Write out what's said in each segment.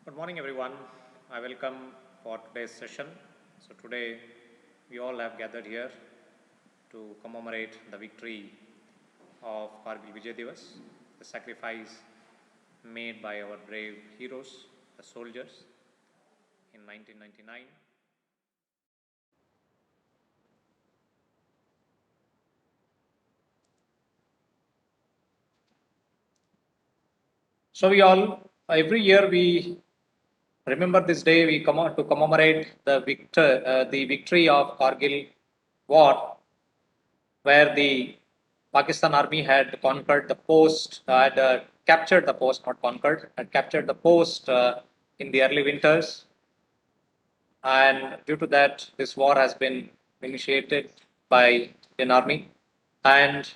Good morning, everyone. I welcome for today's session. So today we all have gathered here to commemorate the victory of Kargil Vijay Divas, the sacrifice made by our brave heroes, the soldiers, in 1999. So we all, every year we remember this day. We come out to commemorate the victory of Kargil war, where the Pakistan army had conquered the post, had captured the post, not conquered, had captured the post in the early winters. And due to that, this war has been initiated by Indian army. And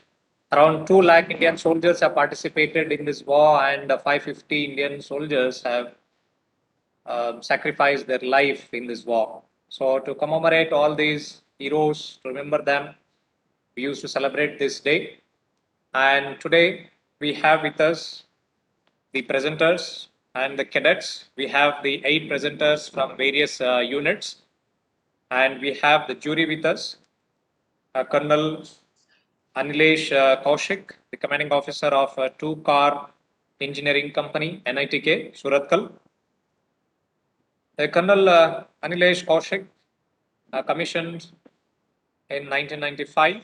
around 2 lakh Indian soldiers have participated in this war, and 550 Indian soldiers have sacrificed their life in this war. So, to commemorate all these heroes, to remember them, we used to celebrate this day. And today we have with us the presenters and the cadets. We have the 8 presenters from various units, and we have the jury with us, Colonel Anilesh Kaushik, the commanding officer of 2 Car Engineering Company, NITK, Surathkal. Colonel Anilesh Kaushik, commissioned in 1995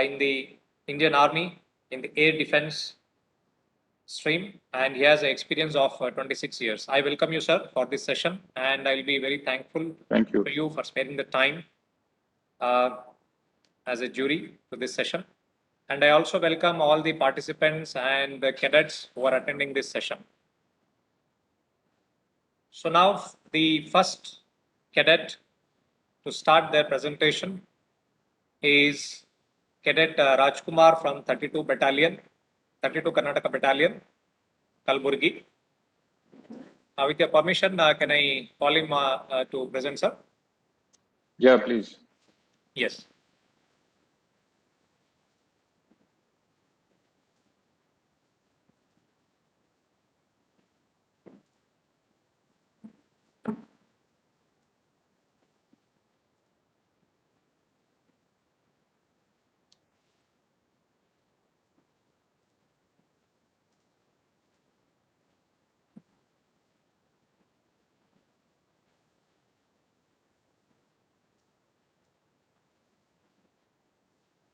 in the Indian Army in the air defense stream, and he has an experience of 26 years. I welcome you, sir, for this session, and I'll be very thankful Thank you. to you for sparing the time uh, as a jury to this session. And I also welcome all the participants and the cadets who are attending this session. So now the first cadet to start their presentation is Cadet Rajkumar from 32 Battalion, 32 Karnataka Battalion, Kalburgi. With your permission, can I call him to present, sir? Yeah, please. Yes.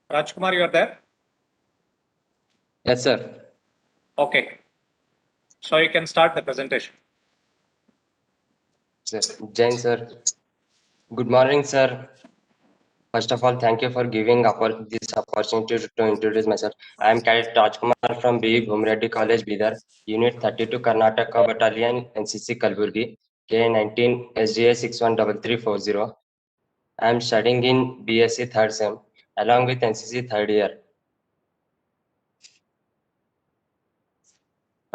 Rajkumar, you are there? Yes, sir. Okay. So you can start the presentation. Sir. Jain, sir. Good morning, sir. First of all, thank you for giving this opportunity to introduce myself. I am Cadet Rajkumar from B. Bhumreddy College, Bidar, Unit 32 Karnataka Battalion, NCC Kalburgi, K19 SGA 613340. I am studying in BSc 3rd SEM along with NCC 3rd year.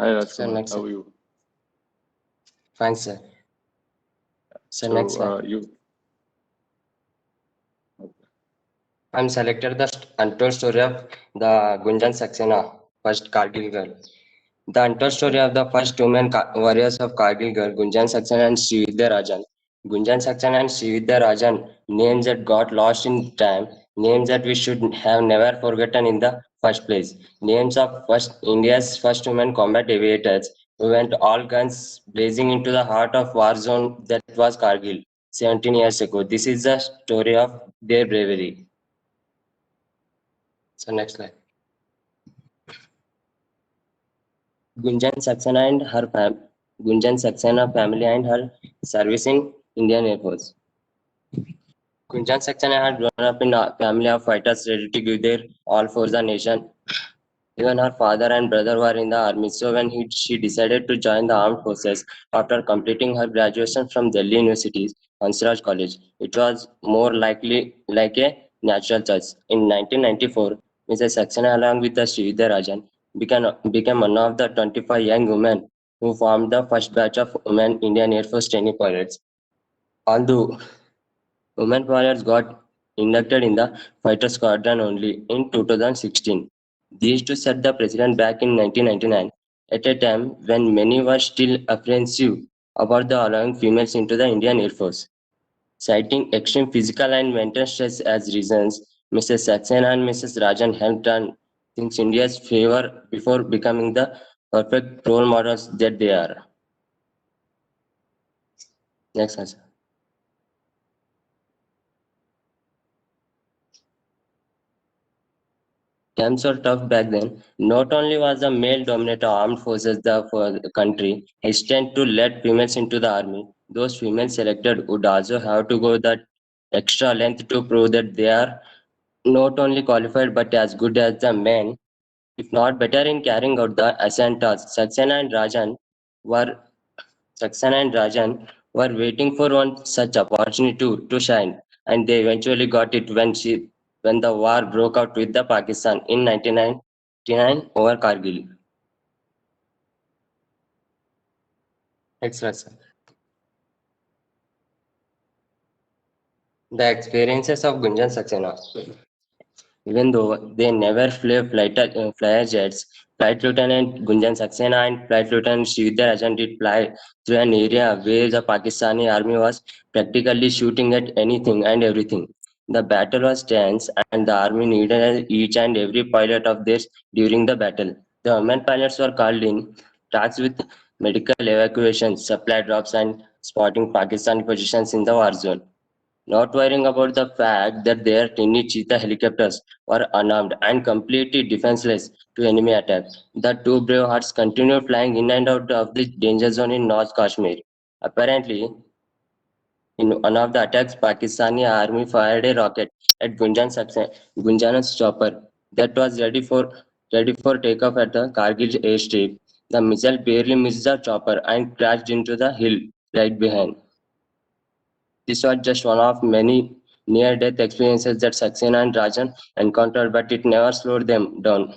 Hi, Sir, Rajkumar. next, How sir. are you? Fine, sir. Sir, next slide. I'm selected the untold story of the Gunjan Saxena, first Kargil girl. The untold story of the first women warriors of Kargil girl, Gunjan Saxena and Srividya Rajan. Gunjan Saxena and Srividya Rajan, names that got lost in time, names that we should have never forgotten in the first place. Names of India's first women combat aviators who went all guns blazing into the heart of war zone that was Kargil 17 years ago. This is the story of their bravery. So next slide. Gunjan Saxena and her Gunjan Saxena family and her service in Indian Air Force. Gunjan Saxena had grown up in a family of fighters ready to give their all for the nation. Even her father and brother were in the army, so when she decided to join the armed forces after completing her graduation from Delhi University's Hansraj College, it was more likely like a natural choice. In 1994, Mrs. Saxena, along with the Srividya Rajan, became one of the 25 young women who formed the first batch of women Indian Air Force trainee pilots. Although women pilots got inducted in the fighter squadron only in 2016. These two set the precedent back in 1999. at a time when many were still apprehensive about the allowing females into the Indian Air Force. Citing extreme physical and mental stress as reasons, Mrs. Saxena and Mrs. Rajan helped turn things India's favor before becoming the perfect role models that they are. Next answer. Times were tough back then. Not only was the male-dominated armed forces for the country hesitant to let females into the army, those females selected would also have to go that extra length to prove that they are not only qualified but as good as the men, if not better in carrying out the assigned tasks. Were Saxena and Rajan were waiting for one such opportunity to shine, and they eventually got it when the war broke out with the Pakistan in 1999 over Kargil. Extra, sir. The experiences of Gunjan Saxena. Even though they never flew flyer jets, Flight Lieutenant Gunjan Saxena and Flight Lieutenant Sridhar Rajan did fly through an area where the Pakistani army was practically shooting at anything and everything. The battle was tense and the army needed each and every pilot of theirs during the battle. The women pilots were called in, tasked with medical evacuations, supply drops, and spotting Pakistani positions in the war zone. Not worrying about the fact that their tiny cheetah helicopters were unarmed and completely defenseless to enemy attack. The two brave hearts continued flying in and out of the danger zone in North Kashmir. Apparently, in one of the attacks, Pakistani army fired a rocket at Gunjan's chopper that was ready for takeoff at the Kargil airstrip. The missile barely missed the chopper and crashed into the hill right behind. This was just one of many near-death experiences that Saxena and Rajan encountered, but it never slowed them down.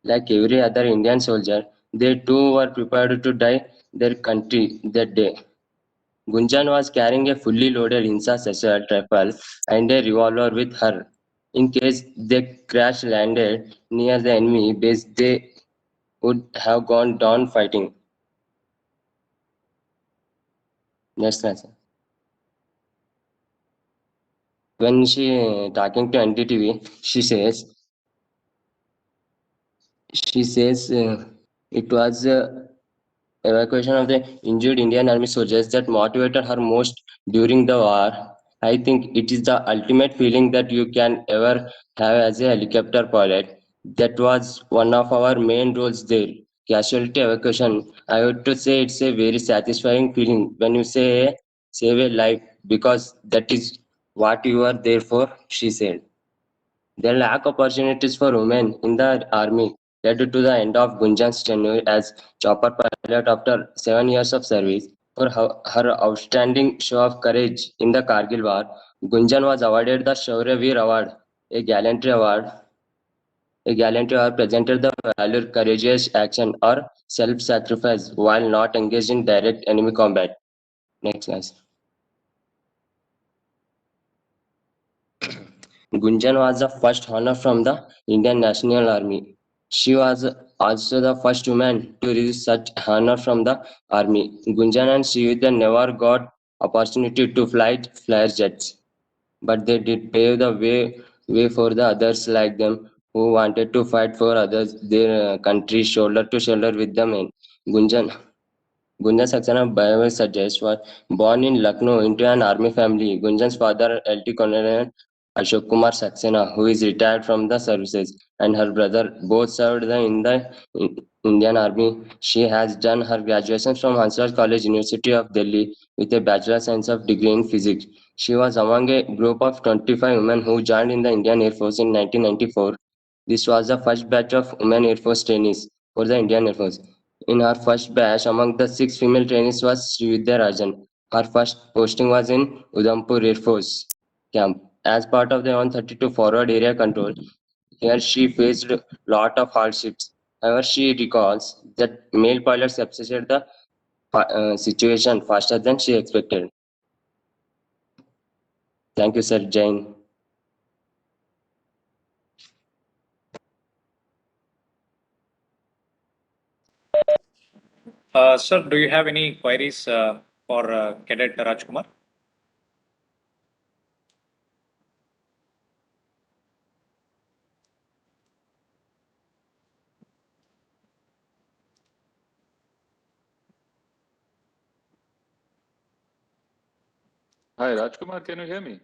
Like every other Indian soldier, they too were prepared to die their country that day. Gunjan was carrying a fully loaded Insa assault rifle and a revolver with her. In case they crash landed near the enemy base, they would have gone down fighting. Next answer. When she talking to NDTV, she says it was evacuation of the injured Indian Army soldiers that motivated her most during the war. I think it is the ultimate feeling that you can ever have as a helicopter pilot. That was one of our main roles there. Casualty evacuation. I would to say it's a very satisfying feeling when you say save a life because that is what you are there for, she said. The lack of opportunities for women in the army led to the end of Gunjan's tenure as chopper pilot after 7 years of service. For her outstanding show of courage in the Kargil War, Gunjan was awarded the Shaurya Veer Award, a gallantry award. A gallantry award presented the valor, courageous action, or self-sacrifice while not engaged in direct enemy combat. Next, guys. Gunjan was the first honor from the Indian National Army. She was also the first woman to receive such honor from the army. Gunjan and Sridhar never got opportunity to fly flyer jets, but they did pave the way for the others like them who wanted to fight for others their country shoulder to shoulder with the men. Gunjan Gunjan Saxena Bhai suggests was born in Lucknow into an army family. Gunjan's father, LT Colonel Ashok Kumar Saxena, who is retired from the services, and her brother both served in the Indian Army. She has done her graduation from Hansraj College, University of Delhi, with a Bachelor of Science of degree in physics. She was among a group of 25 women who joined in the Indian Air Force in 1994. This was the first batch of women Air Force trainees for the Indian Air Force. In her first batch, among the 6 female trainees was Srividya Rajan. Her first posting was in Udhampur Air Force camp. As part of the 132 Forward Area Control, here she faced lot of hardships. However, she recalls that male pilots accepted the situation faster than she expected. Thank you, Sir Jain. Sir, do you have any queries for Cadet Rajkumar? Hi, Rajkumar, can you hear me?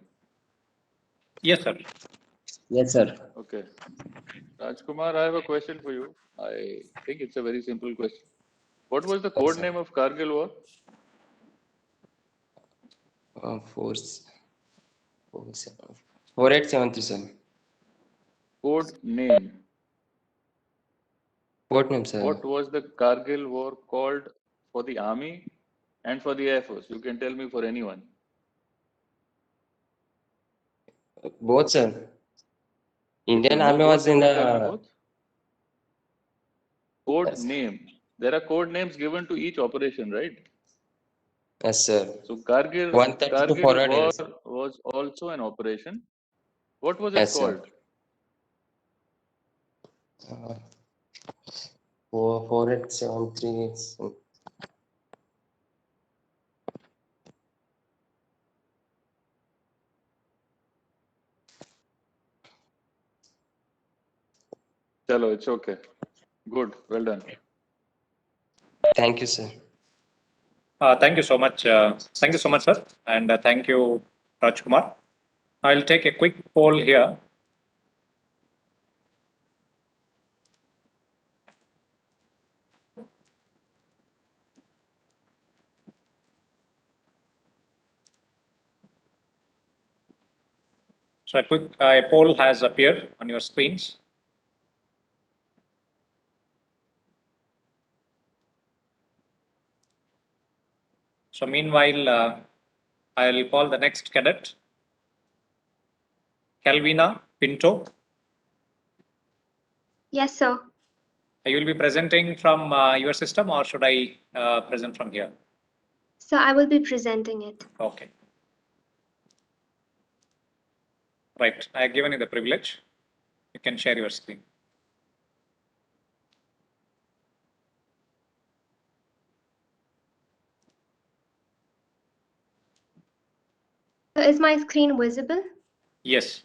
Yes, sir. Yes, sir. Okay. Rajkumar, I have a question for you. I think it's a very simple question. What was the code sir. name of Kargil War? 4873, sir. Code name. Port name, sir. What was the Kargil War called for the Army and for the Air Force? You can tell me for anyone. Both, sir. Indian You know Army both, was then in you tell me the. both. Code Yes, name. There are code names given to each operation, right? yes, sir. So Kargil 132 forward War areas. was also an operation. What was it Yes, sir. called? 4873. Chalo, it's okay. Good, well done. Thank you, sir. Thank you so much. Thank you so much, sir. And thank you, Rajkumar. I'll take a quick poll here. So a poll has appeared on your screens. So meanwhile, I'll call the next cadet, Calvina Pinto. Yes, sir. You will be presenting from your system, or should I present from here? So I will be presenting it. Okay. Right. I have given you the privilege. You can share your screen. So is my screen visible? Yes.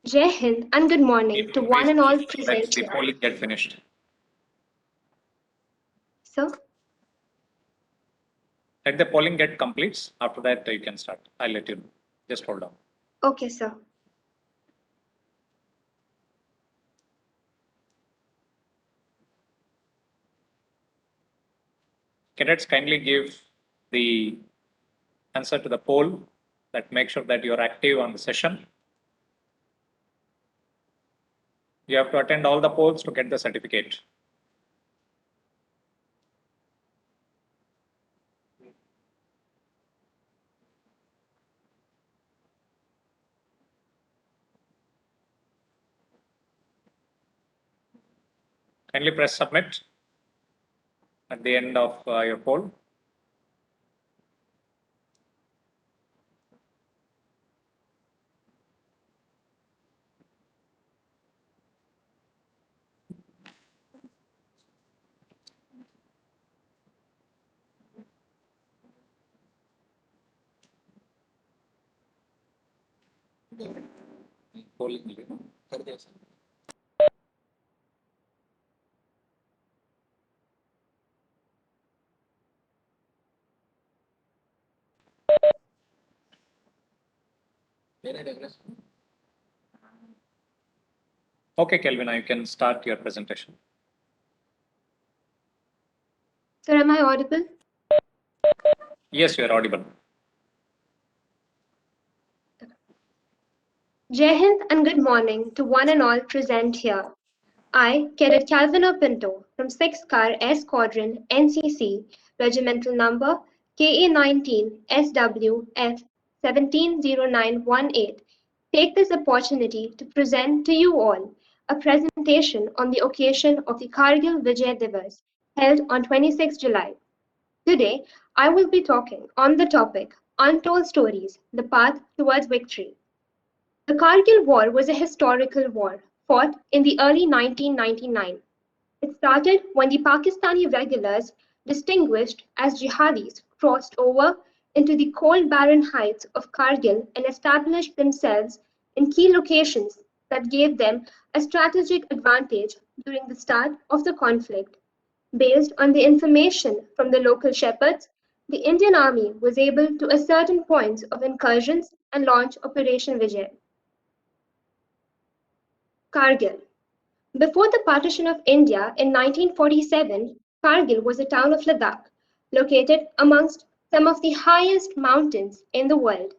Jai Hind and good morning to one and all Let present the here. polling get finished. So, Let the polling get complete. After that, you can start. I'll let you know. Just hold on. okay, sir. Cadets, kindly give the answer to the poll. That make sure that you're active on the session. You have to attend all the polls to get the certificate. Kindly press submit at the end of your poll. Polling कर दिया sir. Okay, Kelvin, you can start your presentation. Sir, am I audible? Yes, you are audible. Jai Hind and good morning to one and all present here. I, Cadet Calvina Pinto from 6th Car Air Squadron NCC, regimental number KA19 SWF 170918, take this opportunity to present to you all a presentation on the occasion of the Kargil Vijay Divas held on 26 July. Today, I will be talking on the topic Untold Stories, the Path Towards Victory. The Kargil War was a historical war fought in the early 1999. It started when the Pakistani regulars, distinguished as jihadis, crossed over into the cold barren heights of Kargil and established themselves in key locations that gave them a strategic advantage during the start of the conflict. Based on the information from the local shepherds, the Indian Army was able to ascertain points of incursions and launch Operation Vijay. Kargil. Before the partition of India in 1947, Kargil was a town of Ladakh, located amongst some of the highest mountains in the world.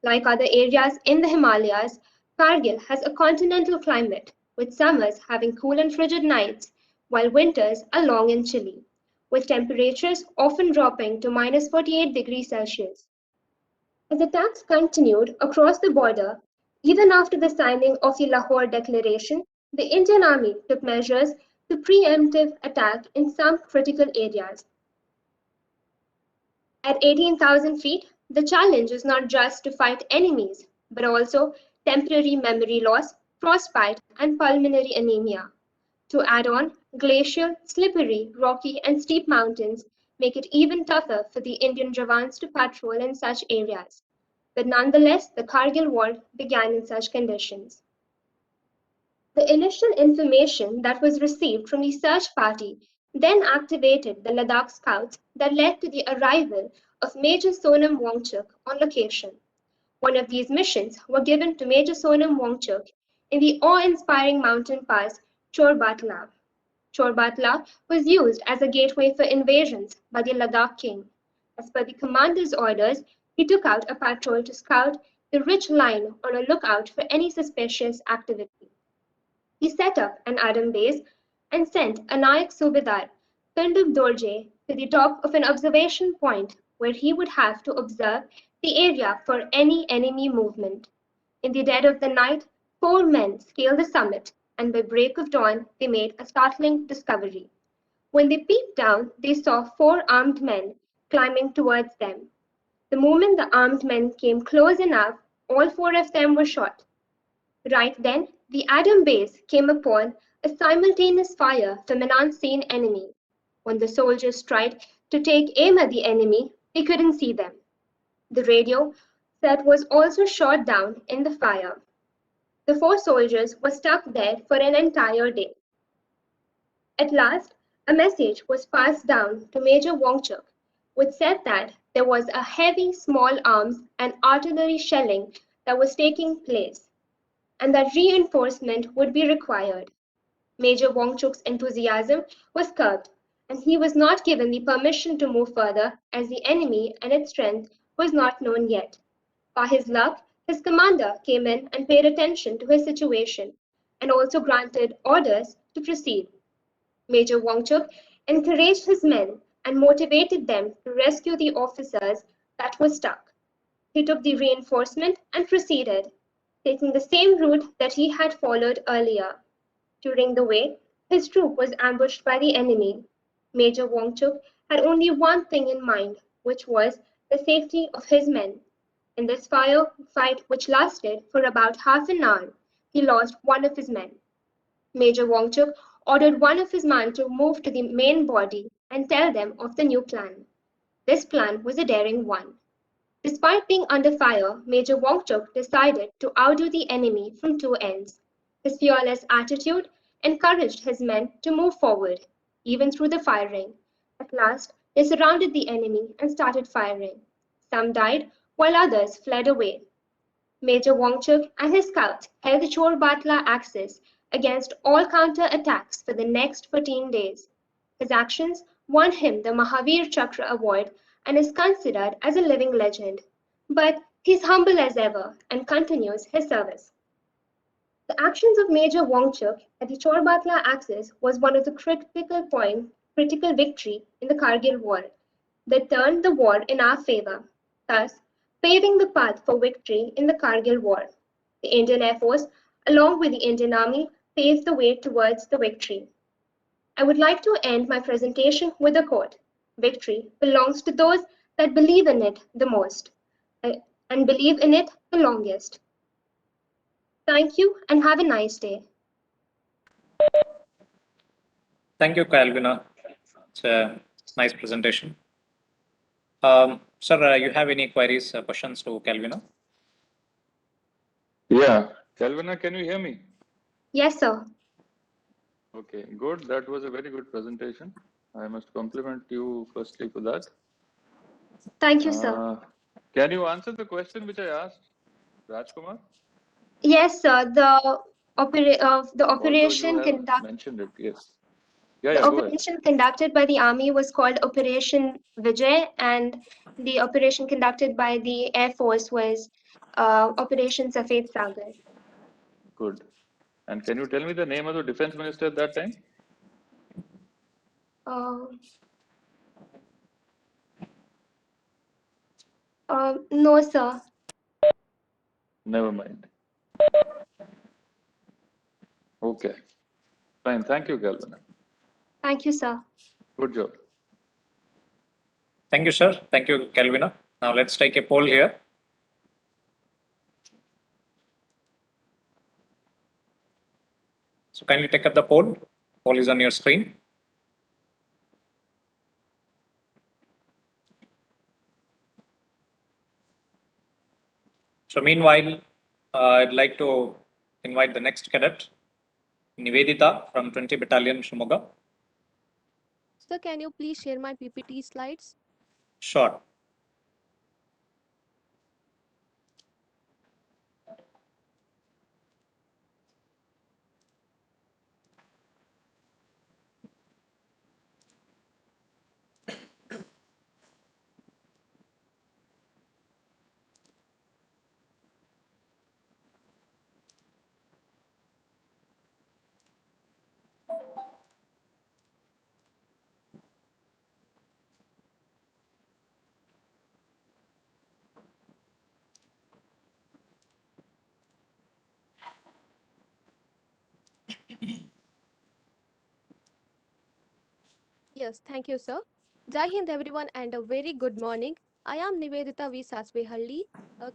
Like other areas in the Himalayas, Kargil has a continental climate, with summers having cool and frigid nights, while winters are long and chilly, with temperatures often dropping to minus 48 degrees Celsius. As attacks continued across the border, even after the signing of the Lahore Declaration, the Indian Army took measures to preemptive attack in some critical areas. At 18,000 feet, the challenge is not just to fight enemies, but also temporary memory loss, frostbite, and pulmonary anemia. To add on, glacial, slippery, rocky, and steep mountains make it even tougher for the Indian Jawans to patrol in such areas. But nonetheless, the Kargil War began in such conditions. The initial information that was received from the search party then activated the Ladakh scouts that led to the arrival of Major Sonam Wangchuk on location. One of these missions were given to Major Sonam Wangchuk in the awe-inspiring mountain pass Chorbatla. Chorbatla was used as a gateway for invasions by the Ladakh king. As per the commander's orders, he took out a patrol to scout the ridge line on a lookout for any suspicious activity. He set up an Adam base and sent a Nayak Subedar, Kanduk Dorje, to the top of an observation point where he would have to observe the area for any enemy movement. In the dead of the night, 4 men scaled the summit, and by break of dawn, they made a startling discovery. When they peeped down, they saw 4 armed men climbing towards them. The moment the armed men came close enough, all 4 of them were shot. Right then, the Adam base came upon a simultaneous fire from an unseen enemy. When the soldiers tried to take aim at the enemy, they couldn't see them. The radio set was also shot down in the fire. The 4 soldiers were stuck there for an entire day. At last, a message was passed down to Major Wangchuk, which said that there was a heavy small arms and artillery shelling that was taking place, and that reinforcement would be required. Major Wangchuk's enthusiasm was curbed, and he was not given the permission to move further as the enemy and its strength was not known yet. By his luck, his commander came in and paid attention to his situation and also granted orders to proceed. Major Wangchuk encouraged his men and motivated them to rescue the officers that were stuck. He took the reinforcement and proceeded, taking the same route that he had followed earlier. During the way, his troop was ambushed by the enemy. Major Wangchuk had only one thing in mind, which was the safety of his men. In this fight, which lasted for about half an hour, he lost one of his men. Major Wangchuk ordered one of his men to move to the main body and tell them of the new plan. This plan was a daring one. Despite being under fire, Major Wangchuk decided to outdo the enemy from 2 ends. His fearless attitude encouraged his men to move forward, even through the firing. At last, they surrounded the enemy and started firing. Some died, while others fled away. Major Wangchuk and his scouts held the Chorbatla axis against all counter-attacks for the next 14 days. His actions won him the Mahavir Chakra Award and is considered as a living legend. But he's humble as ever and continues his service. The actions of Major Wangchuk at the Chorbatla axis was one of the critical victory in the Kargil War that turned the war in our favor, thus paving the path for victory in the Kargil War. The Indian Air Force, along with the Indian Army, paved the way towards the victory. I would like to end my presentation with a quote. Victory belongs to those that believe in it the most and believe in it the longest. Thank you and have a nice day. Thank you, Calvina. It's a nice presentation. Sir, you have any queries, questions to Calvina? Yeah, Calvina, can you hear me? Yes, sir. Okay, good. That was a very good presentation. I must compliment you firstly for that. Thank you, sir. Can you answer the question which I asked, Rajkumar? Yes, sir. The Although you operation have mentioned it, yes. the Yeah, go ahead. operation conducted by the army was called Operation Vijay, and the operation conducted by the Air Force was Operation Safed Sagar. Good. And can you tell me the name of the defense minister at that time? Uh, no, sir. Never mind. Okay. Fine. Thank you, Calvina. Thank you, sir. Good job. Thank you, sir. Thank you, Calvina. Now let's take a poll here. So kindly take up the poll. Poll is on your screen. So meanwhile, I'd like to invite the next cadet, Nivedita from 20 Battalion, Shimoga. Sir, can you please share my PPT slides? Sure. Yes, thank you, sir. Jai Hind, everyone, and a very good morning. I am Nivedita V. Sasvehalli,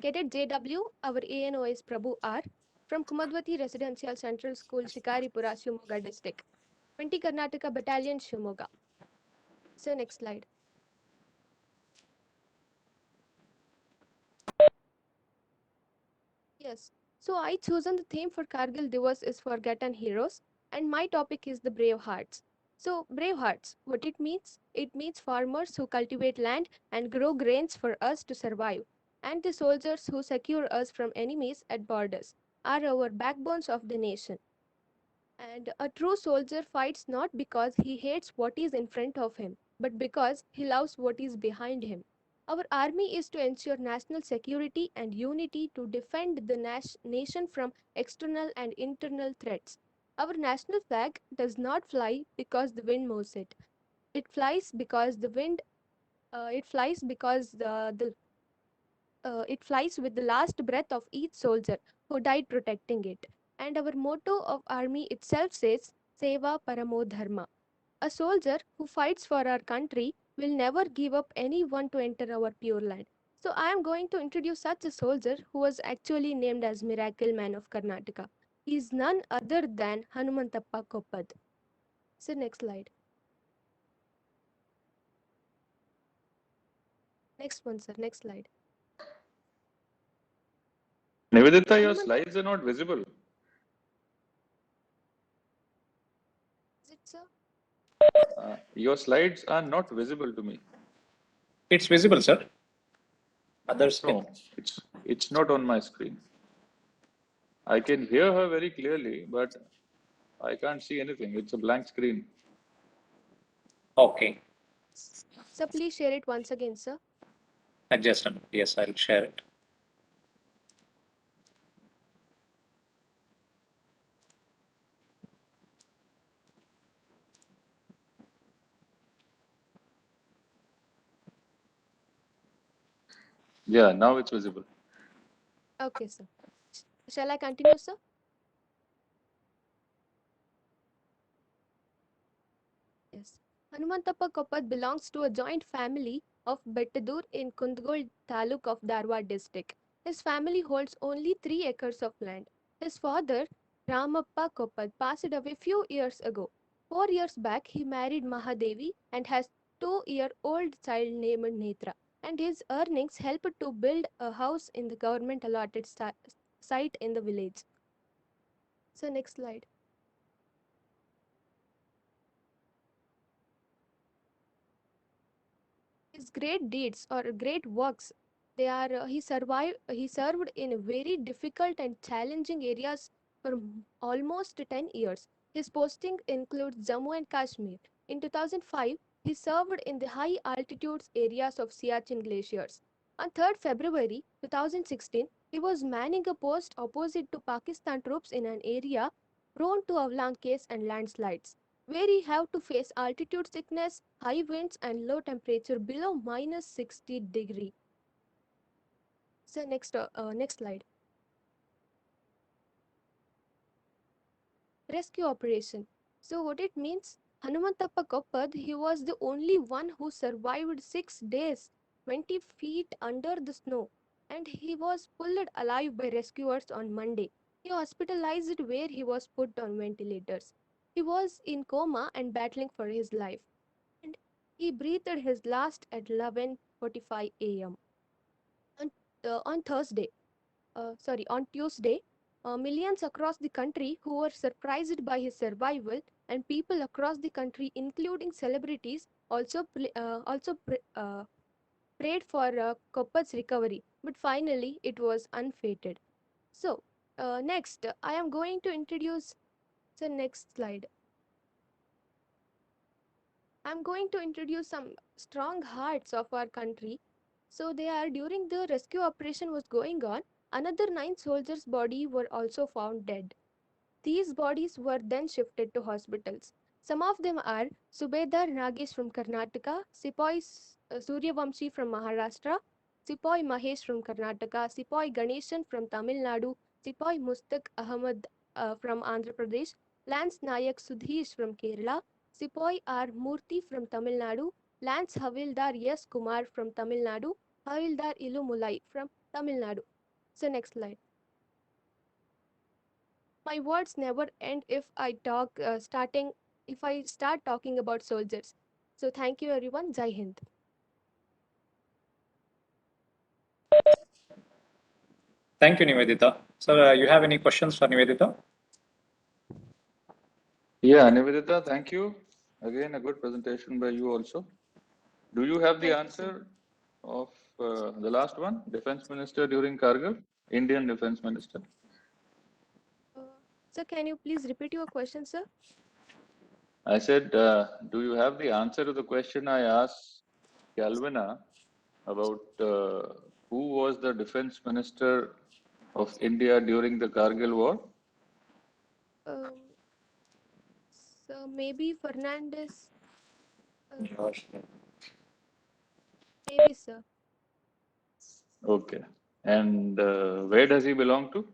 Cadet JW. Our ANO is Prabhu R. from Kumadwati Residential Central School, Shikaripura, Shimoga District, 20 Karnataka Battalion, Shimoga. So, next slide. Yes. So I chosen the theme for Kargil Divas is Forgotten Heroes, and my topic is the Brave Hearts. So Brave Hearts, what it means? It means farmers who cultivate land and grow grains for us to survive, and the soldiers who secure us from enemies at borders are our backbones of the nation. And a true soldier fights not because he hates what is in front of him, but because he loves what is behind him. Our army is to ensure national security and unity to defend the nation from external and internal threats. Our national flag does not fly because the wind moves it. It flies because the wind. It flies because it flies with the last breath of each soldier who died protecting it. And our motto of army itself says, Seva Paramo Dharma. A soldier who fights for our country will never give up anyone to enter our pure land. So I am going to introduce such a soldier who was actually named as Miracle Man of Karnataka. He is none other than Hanumantappa Koppad. So next slide. Next one, sir. Next slide. Nivedita, your Hanuman- slides are not visible. Is it, sir? Your slides are not visible to me. It's visible, sir. Others can. No, it's not on my screen. I can hear her very clearly, but I can't see anything. It's a blank screen. Okay. Sir, please share it once again, sir. Just a minute. Yes, I'll share it. Yeah, now it's visible. Okay, sir. Shall I continue, sir? Yes. Hanumantappa Koppat belongs to a joint family of Bettadur in Kundgol taluk of Dharwad district. His family holds only 3 acres of land. His father, Ramappa Koppat, passed away few years ago. 4 years back, he married Mahadevi and has 2-year-old child named Netra. And his earnings helped to build a house in the government allotted site in the village. So next slide. His great deeds or great works, they are he served in very difficult and challenging areas for almost 10 years. His posting includes Jammu and Kashmir. In 2005, he served in the high altitudes areas of Siachen glaciers. On 3rd February 2016, he was manning a post opposite to Pakistan troops in an area prone to avalanches and landslides, where he have to face altitude sickness, high winds and low temperature below minus 60 degree. So next slide. Rescue operation. So what it means? Hanumantappa Koppad, he was the only one who survived 6 days, 20 feet under the snow, and he was pulled alive by rescuers on Monday. He hospitalized where he was put on ventilators. He was in coma and battling for his life. And he breathed his last at 11:45 a.m. On, on Tuesday, millions across the country who were surprised by his survival, and people across the country, including celebrities, prayed for Koppad's recovery. But finally, it was unfated. So, next, I am going to introduce the next slide. I'm going to introduce some strong hearts of our country. So they are during the rescue operation was going on, another 9 soldiers' body were also found dead. These bodies were then shifted to hospitals. Some of them are Subedar Nagesh from Karnataka, Sepoy Suryavamshi from Maharashtra, Sepoy Mahesh from Karnataka, Sepoy Ganeshan from Tamil Nadu, Sepoy Mustaq Ahmad from Andhra Pradesh, Lance Nayak Sudhish from Kerala, Sepoy R. Murthy from Tamil Nadu, Lance Havildar S. Kumar from Tamil Nadu, Havildar Ilumulai from Tamil Nadu. So next slide. My words never end if I start talking about soldiers. So thank you everyone. Jai Hind. Thank you, Nivedita. Sir, you have any questions for Nivedita? Yeah, Nivedita, thank you. Again, a good presentation by you also. Do you have the Thank you, sir. answer of the last one? Defense Minister during Kargil? Indian Defense Minister. Sir, can you please repeat your question, sir? I said, do you have the answer to the question I asked Calvina about who was the Defense Minister of India during the Kargil war? Um, so maybe Fernandez. Maybe, sir. Okay. And where does he belong to?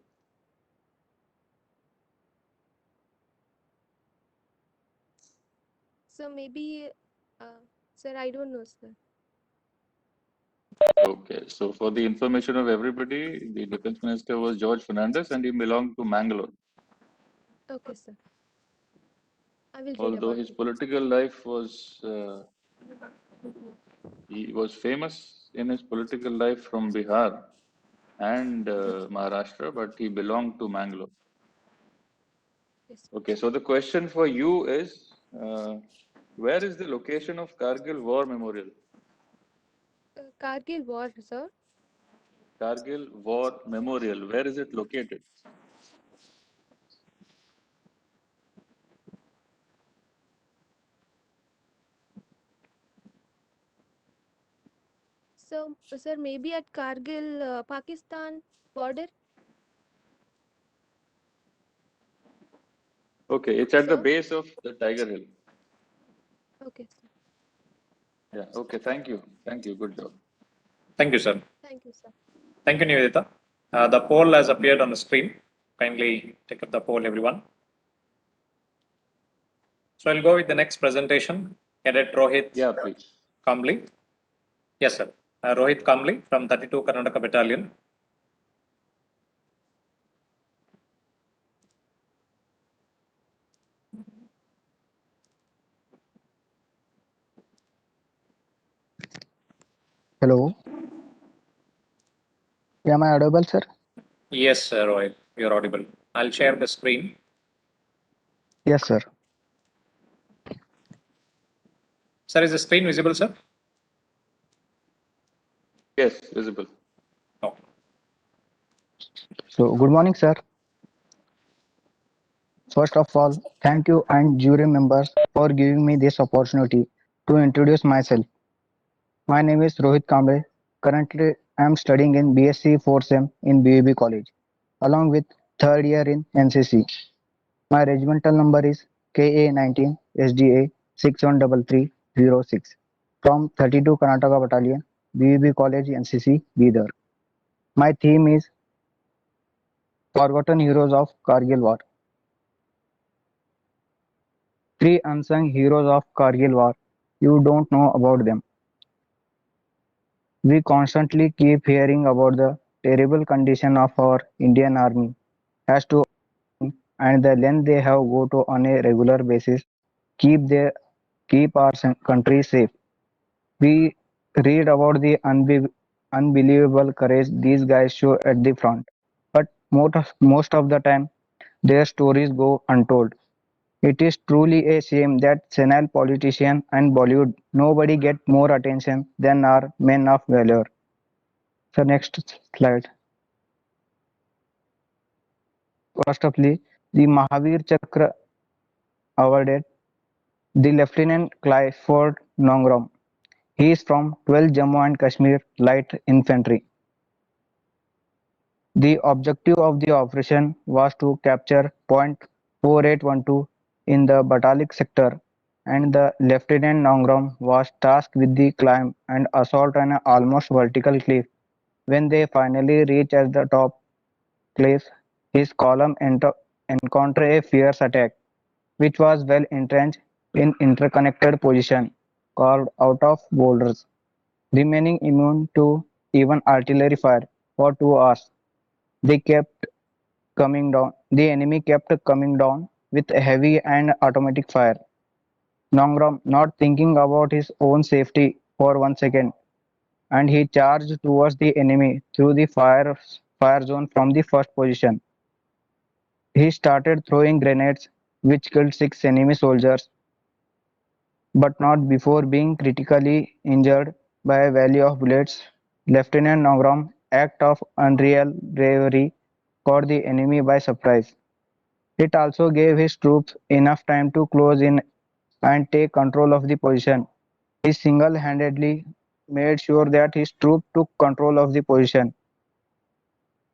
So maybe, sir, I don't know, sir. Okay. So for the information of everybody, the Defense Minister was George Fernandez and he belonged to Mangalore. Okay, sir. I will read Although about his it. political life was, he was famous in his political life from Bihar and Maharashtra, but he belonged to Mangalore. Yes. Okay, so the question for you is, where is the location of Kargil War Memorial? Kargil War, sir. Kargil War Memorial, where is it located? So, sir, maybe at Kargil, Pakistan border. Okay, it's at the Sir. base of the Tiger Hill. Okay, sir. Yeah, okay, thank you. Thank you, good job. Thank you, sir. Thank you, sir. Thank you, Nivedita. The poll has appeared on the screen. Kindly take up the poll, everyone. So I'll go with the next presentation. Cadet Rohit Yeah, please. Kamli. Yes, sir. Rohit Kamli from 32 Karnataka Battalion. Hello. Am I audible, sir? Yes, sir, Rohit, you're audible. I'll share the screen. Yes, sir. Sir, is the screen visible, sir? Yes, visible. No. So, good morning, sir. First of all, thank you and jury members for giving me this opportunity to introduce myself. My name is Rohit Kamble. Currently, I am studying in BSc 4th in BUB College, along with third year in NCC. My regimental number is KA19 SDA 613306 from 32 Karnataka Battalion, BUB College NCC, Bidar. My theme is Forgotten Heroes of Kargil War. Three unsung heroes of Kargil War. You don't know about them. We constantly keep hearing about the terrible condition of our Indian Army has to and the length they have go to on a regular basis keep our country safe. We read about the unbelievable courage these guys show at the front, but most of the time their stories go untold. It is truly a shame that senile politicians and Bollywood nobody get more attention than our men of valor. So next slide. Firstly, the Mahavir Chakra awarded the Lieutenant Clifford Nongrom. He is from 12th Jammu and Kashmir Light Infantry. The objective of the operation was to capture Point 4812 in the Batalik sector, and the Lieutenant Nongrom was tasked with the climb and assault on an almost vertical cliff. When they finally reached at the top cliff, his column encountered a fierce attack, which was well entrenched in interconnected position, carved out of boulders, remaining immune to even artillery fire for 2 hours. They kept coming down. The enemy kept coming down with heavy and automatic fire. Nongrom, not thinking about his own safety for 1 second, and he charged towards the enemy through the fire zone from the first position. He started throwing grenades, which killed 6 enemy soldiers, but not before being critically injured by a volley of bullets. Lieutenant Nongram's act of unreal bravery caught the enemy by surprise. It also gave his troops enough time to close in and take control of the position. He single-handedly made sure that his troops took control of the position,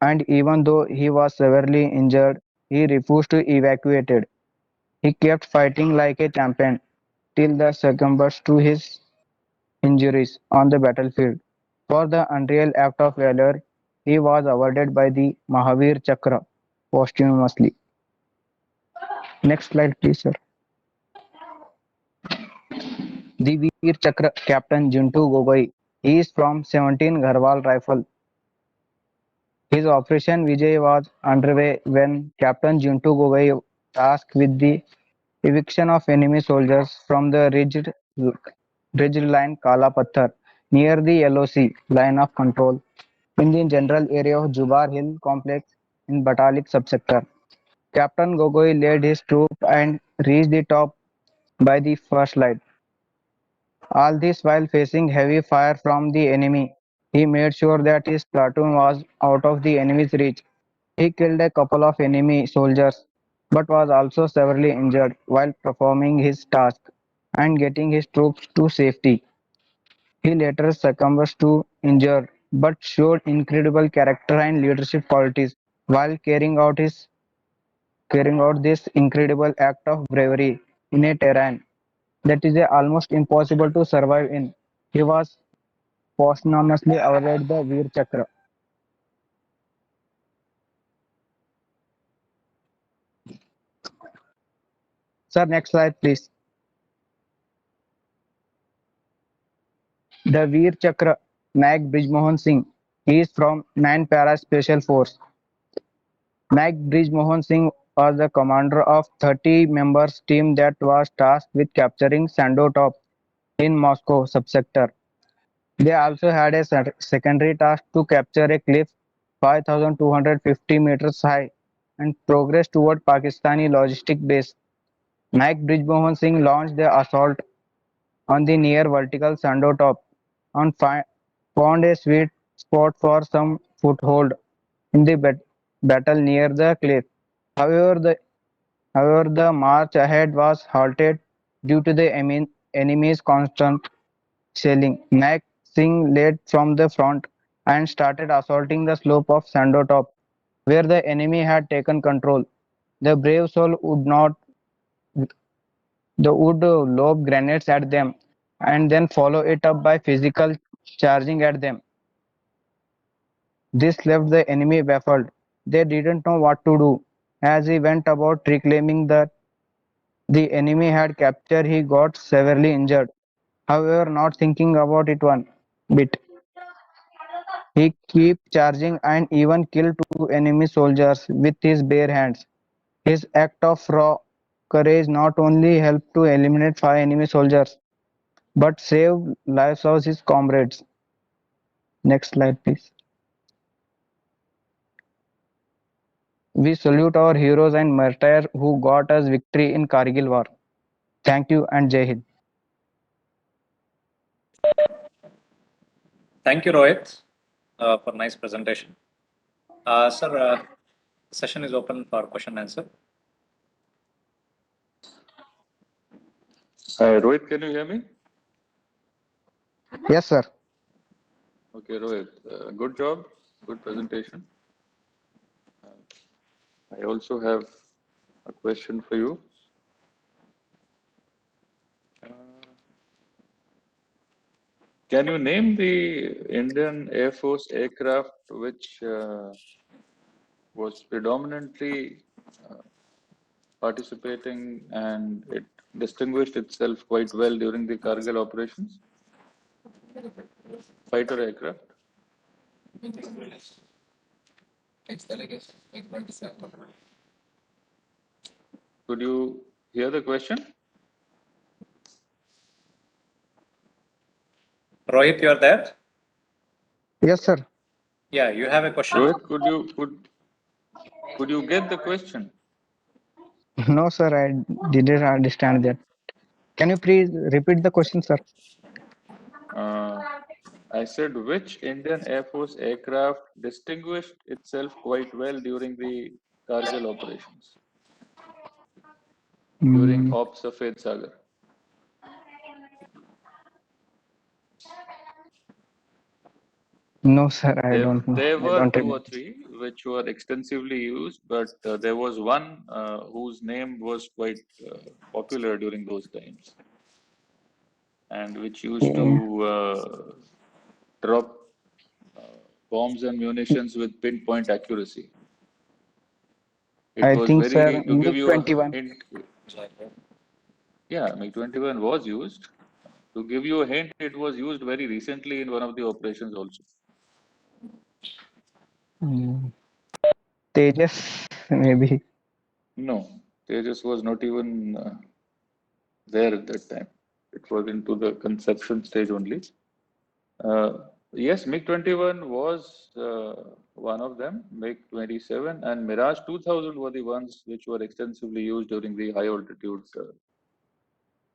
and even though he was severely injured, he refused to evacuate it. He kept fighting like a champion till the succumbed to his injuries on the battlefield. For the unreal act of valor, he was awarded by the Mahavir Chakra posthumously. Next slide, please, sir. The Veer Chakra Captain Juntu Gogoi. He is from 17 Gharwal Rifle. His Operation Vijay was underway when Captain Juntu Gogoi tasked with the eviction of enemy soldiers from the ridge line Kala Patthar near the LOC line of control in the general area of Jubar Hill complex in Batalik subsector. Captain Gogoi led his troop and reached the top by the first light. All this while facing heavy fire from the enemy. He made sure that his platoon was out of the enemy's reach. He killed a couple of enemy soldiers but was also severely injured while performing his task and getting his troops to safety. He later succumbed to injury but showed incredible character and leadership qualities while carrying out this incredible act of bravery in a terrain that is almost impossible to survive in. He was posthumously awarded the Veer Chakra. Sir, next slide, please. The Veer Chakra Mag Brijmohan Singh. He is from 9 Para Special Force. Mag Brijmohan Singh was the commander of 30 members team that was tasked with capturing Sando Top in Moscow subsector. They also had a secondary task to capture a cliff 5,250 meters high and progress toward Pakistani logistic base. Mike Brijmohan Singh launched the assault on the near vertical Sando top and found a sweet spot for some foothold in the battle near the cliff. However, the march ahead was halted due to the enemy's constant shelling. Mac Singh led from the front and started assaulting the slope of Sando top, where the enemy had taken control. The brave soul would lob grenades at them and then follow it up by physical charging at them. This left the enemy baffled. They didn't know what to do. As he went about reclaiming the enemy had captured, he got severely injured. However, not thinking about it one bit, he kept charging and even killed 2 enemy soldiers with his bare hands. His act of raw courage not only helped to eliminate 5 enemy soldiers but saved lives of his comrades. Next slide, please. We salute our heroes and martyrs who got us victory in Kargil war. Thank you and Jai Hind. Thank you, Rohit, for nice presentation. Sir, session is open for question and answer. Rohit, can you hear me? Yes, sir. Okay, Rohit, good job, good presentation. I also have a question for you. Can you name the Indian Air Force aircraft which was predominantly participating and it distinguished itself quite well during the Kargil operations? Fighter aircraft. Could you hear the question? Rohit, you are there? Yes, sir. Yeah, you have a question. Rohit, could you get the question? No, sir, I didn't understand that. Can you please repeat the question, sir? I said, which Indian Air Force aircraft distinguished itself quite well during the Kargil operations, during Op Safed Sagar? No, sir, I There, don't know. there I were don't 2 remember. or 3 which were extensively used, but there was one whose name was quite popular during those times, and which used to drop bombs and munitions with pinpoint accuracy. It I was think, sir, very, to give you a MiG-21. hint, yeah, MiG-21 was used. To give you a hint, it was used very recently in one of the operations also. Tejas, maybe. No, Tejas was not even there at that time. It was into the conception stage only. Yes, MiG-21 was one of them, MiG-27 and Mirage 2000 were the ones which were extensively used during the high altitude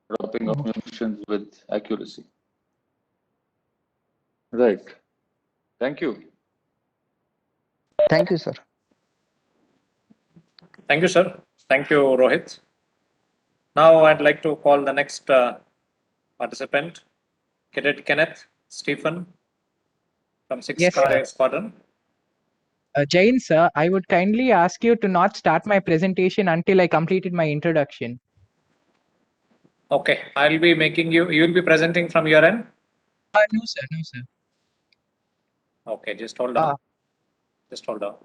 dropping of munitions with accuracy. Right. Thank you. Thank you, sir. Thank you, sir. Thank you, Rohit. Now I'd like to call the next participant, Cadet Kenneth Stephen from 6th Yes, Car sir. Air Squadron. Jain, sir, I would kindly ask you to not start my presentation until I completed my introduction. Okay, I'll be making you will be presenting from your end. No, sir. No, sir. Okay, just hold on. Just hold on.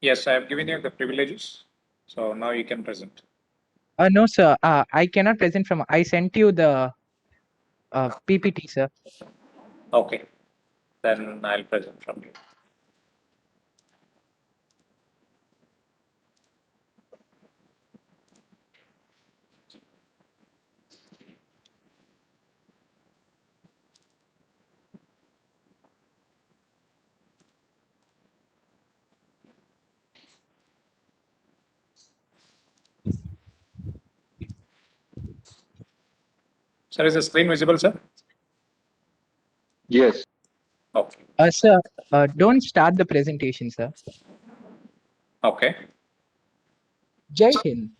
Yes, I have given you the privileges. So now you can present. No, sir. I cannot present from. I sent you the PPT, sir. Okay, then I'll present from you. Sir, is the screen visible, sir? Yes. Okay. Sir, don't start the presentation, sir. Okay. Jai Hind.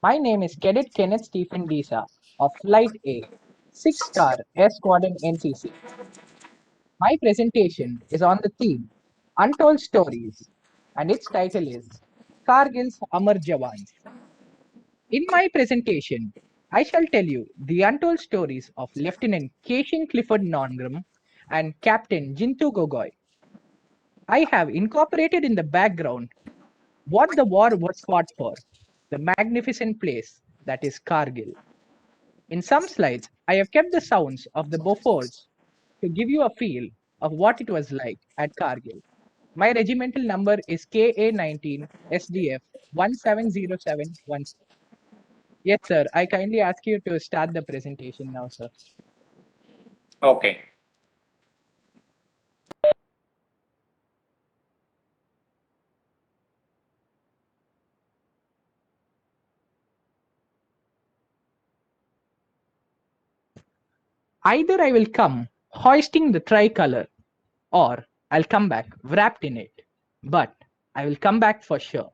My name is Cadet Kenneth Stephen Disa of Flight A, 6 Star S Squadron NCC. My presentation is on the theme Untold Stories, and its title is Kargil's Amar Jawans. In my presentation, I shall tell you the untold stories of Lieutenant Keshin Clifford Nongram and Captain Jintu Gogoi. I have incorporated in the background what the war was fought for, the magnificent place that is Kargil. In some slides, I have kept the sounds of the Bofors to give you a feel of what it was like at Kargil. My regimental number is KA19 SDF 170716. Yes, sir. I kindly ask you to start the presentation now, sir. Okay. Either I will come hoisting the tricolor or I'll come back wrapped in it. But I will come back for sure.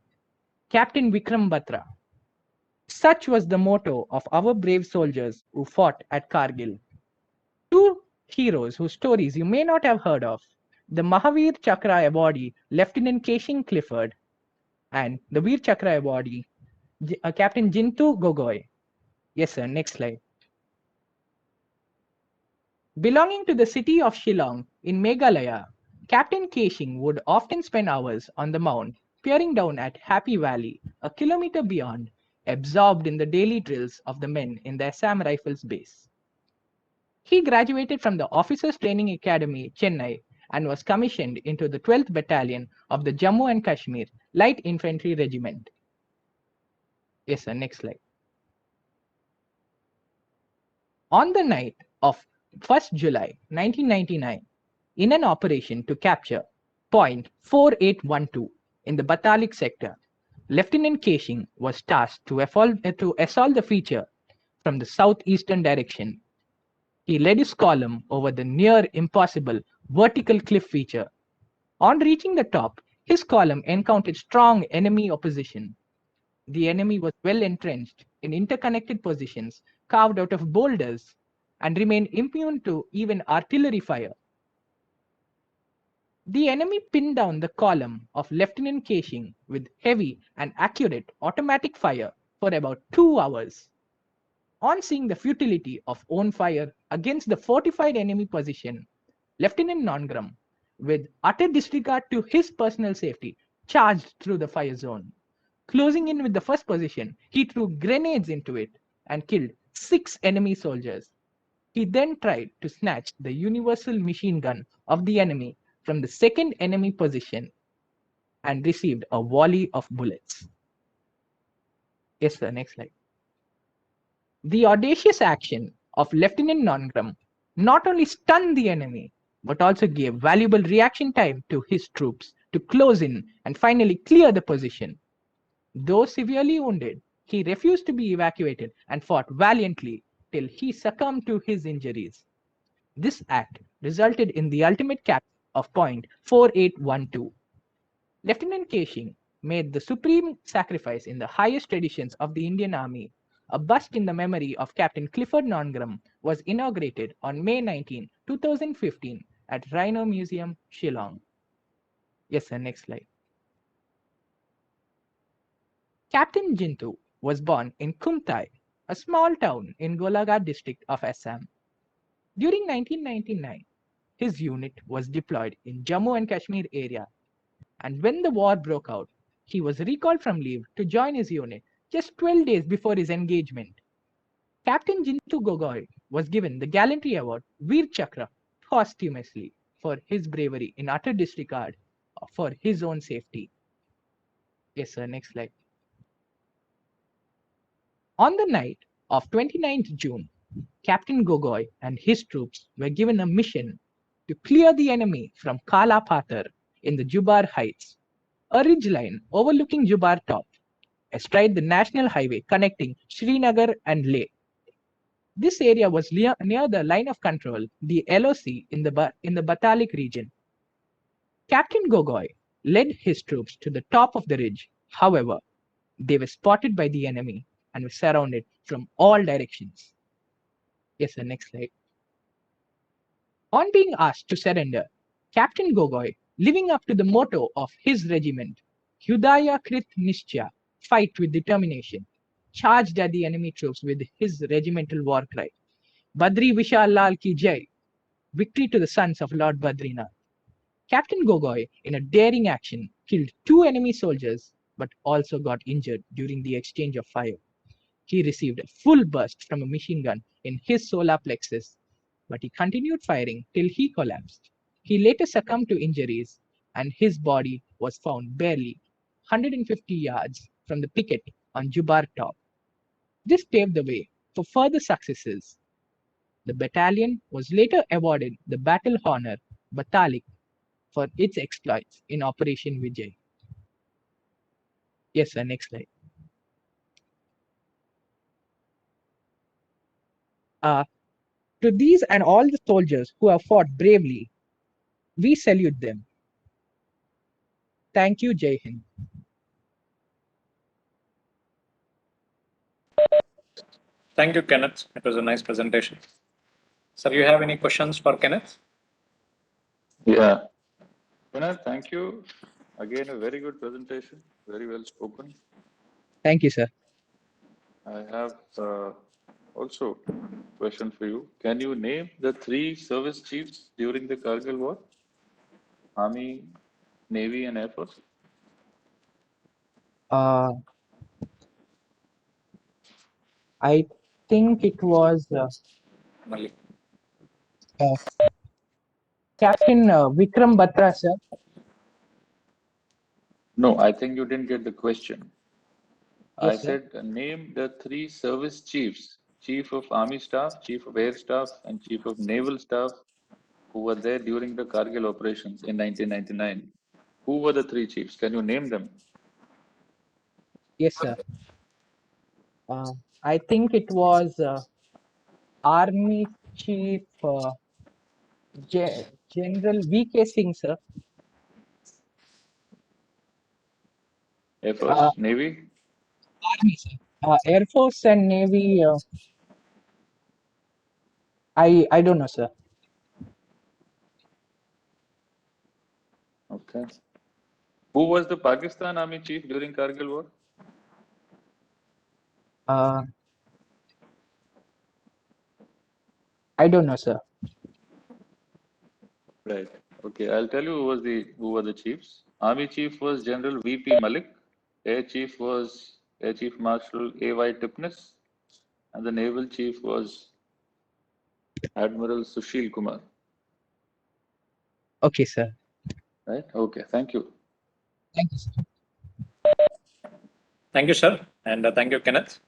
Captain Vikram Batra. Such was the motto of our brave soldiers who fought at Kargil. Two heroes whose stories you may not have heard of, the Mahavir Chakra awardee Lieutenant Keshin Clifford and the Veer Chakra awardee Captain Jintu Gogoi. Yes, sir. Next slide. Belonging to the city of Shillong in Meghalaya, Captain Keshing would often spend hours on the mount, peering down at Happy Valley, a kilometer beyond, absorbed in the daily drills of the men in the Assam Rifles base. He graduated from the Officers Training Academy, Chennai, and was commissioned into the 12th Battalion of the Jammu and Kashmir Light Infantry Regiment. Yes, sir. Next slide. On the night of 1st July 1999, in an operation to capture Point 4812 in the Batalik sector, Lieutenant Keshing was tasked to assault the feature from the southeastern direction. He led his column over the near impossible vertical cliff feature. On reaching the top, his column encountered strong enemy opposition. The enemy was well entrenched in interconnected positions carved out of boulders and remained immune to even artillery fire. The enemy pinned down the column of Lieutenant Keshing with heavy and accurate automatic fire for about 2 hours. On seeing the futility of own fire against the fortified enemy position, Lieutenant Nongram, with utter disregard to his personal safety, charged through the fire zone. Closing in with the first position, he threw grenades into it and killed 6 enemy soldiers. He then tried to snatch the universal machine gun of the enemy from the second enemy position and received a volley of bullets. Yes, sir. Next slide. The audacious action of Lieutenant Nongram not only stunned the enemy, but also gave valuable reaction time to his troops to close in and finally clear the position. Though severely wounded, he refused to be evacuated and fought valiantly till he succumbed to his injuries. This act resulted in the ultimate capture of Point 4812. Lieutenant Keshing made the supreme sacrifice in the highest traditions of the Indian Army. A bust in the memory of Captain Clifford Nongram was inaugurated on May 19, 2015 at Rhino Museum, Shillong. Yes, sir. Next slide. Captain Jintu was born in Kumtai, a small town in Golaghat district of Assam. During 1999, his unit was deployed in Jammu and Kashmir area, and when the war broke out, he was recalled from leave to join his unit just 12 days before his engagement. Captain Jintu Gogoi was given the Gallantry Award Veer Chakra posthumously for his bravery in utter disregard for his own safety. Yes, sir. Next slide. On the night of 29th June, Captain Gogoi and his troops were given a mission to clear the enemy from Kala Pathar in the Jubar Heights, a ridgeline overlooking Jubar Top, astride the national highway connecting Srinagar and Leh. This area was near the line of control, the LOC in the Batalik region. Captain Gogoi led his troops to the top of the ridge. However, they were spotted by the enemy and were surrounded from all directions. Yes, sir. Next slide. On being asked to surrender, Captain Gogoi, living up to the motto of his regiment, Hudaya Krit Nishcha, fight with determination, charged at the enemy troops with his regimental war cry, Badri Vishal Lal ki Jai, victory to the sons of Lord Badrinath. Captain Gogoi, in a daring action, killed 2 enemy soldiers but also got injured during the exchange of fire. He received a full burst from a machine gun in his solar plexus, but he continued firing till he collapsed. He later succumbed to injuries, and his body was found barely 150 yards from the picket on Jubar Top. This paved the way for further successes. The battalion was later awarded the Battle Honor Batalik for its exploits in Operation Vijay. Yes, sir. Next slide. To these and all the soldiers who have fought bravely, we salute them. Thank you, Jai Hind. Thank you, Kenneth. It was a nice presentation. Sir, you have any questions for Kenneth? Yeah. Vinay, thank you. Again, a very good presentation. Very well spoken. Thank you, sir. I have also a question for you. Can you name the 3 service chiefs during the Kargil War? Army, Navy, and Air Force? I think it was Malik. Captain Vikram Batra, sir. No, I think you didn't get the question. I Yes, sir. said name the 3 service chiefs, Chief of Army Staff, Chief of Air Staff, and Chief of Naval Staff who were there during the Kargil operations in 1999. Who were the 3 chiefs? Can you name them? Yes, sir. I think it was Army Chief General V.K. Singh, sir. Air Force, Navy? Army, sir. Air Force and Navy. I don't know, sir. Okay. Who was the Pakistan Army Chief during Kargil War? I don't know, sir. Right. Okay. I'll tell you who were the chiefs. Army Chief was General V.P. Malik. Air Chief was Air Chief Marshal A.Y. Tipnis. And the Naval Chief was Admiral Sushil Kumar. Okay, sir. Right? Okay. Thank you. Thank you, sir. Thank you, sir. And thank you, Kenneth.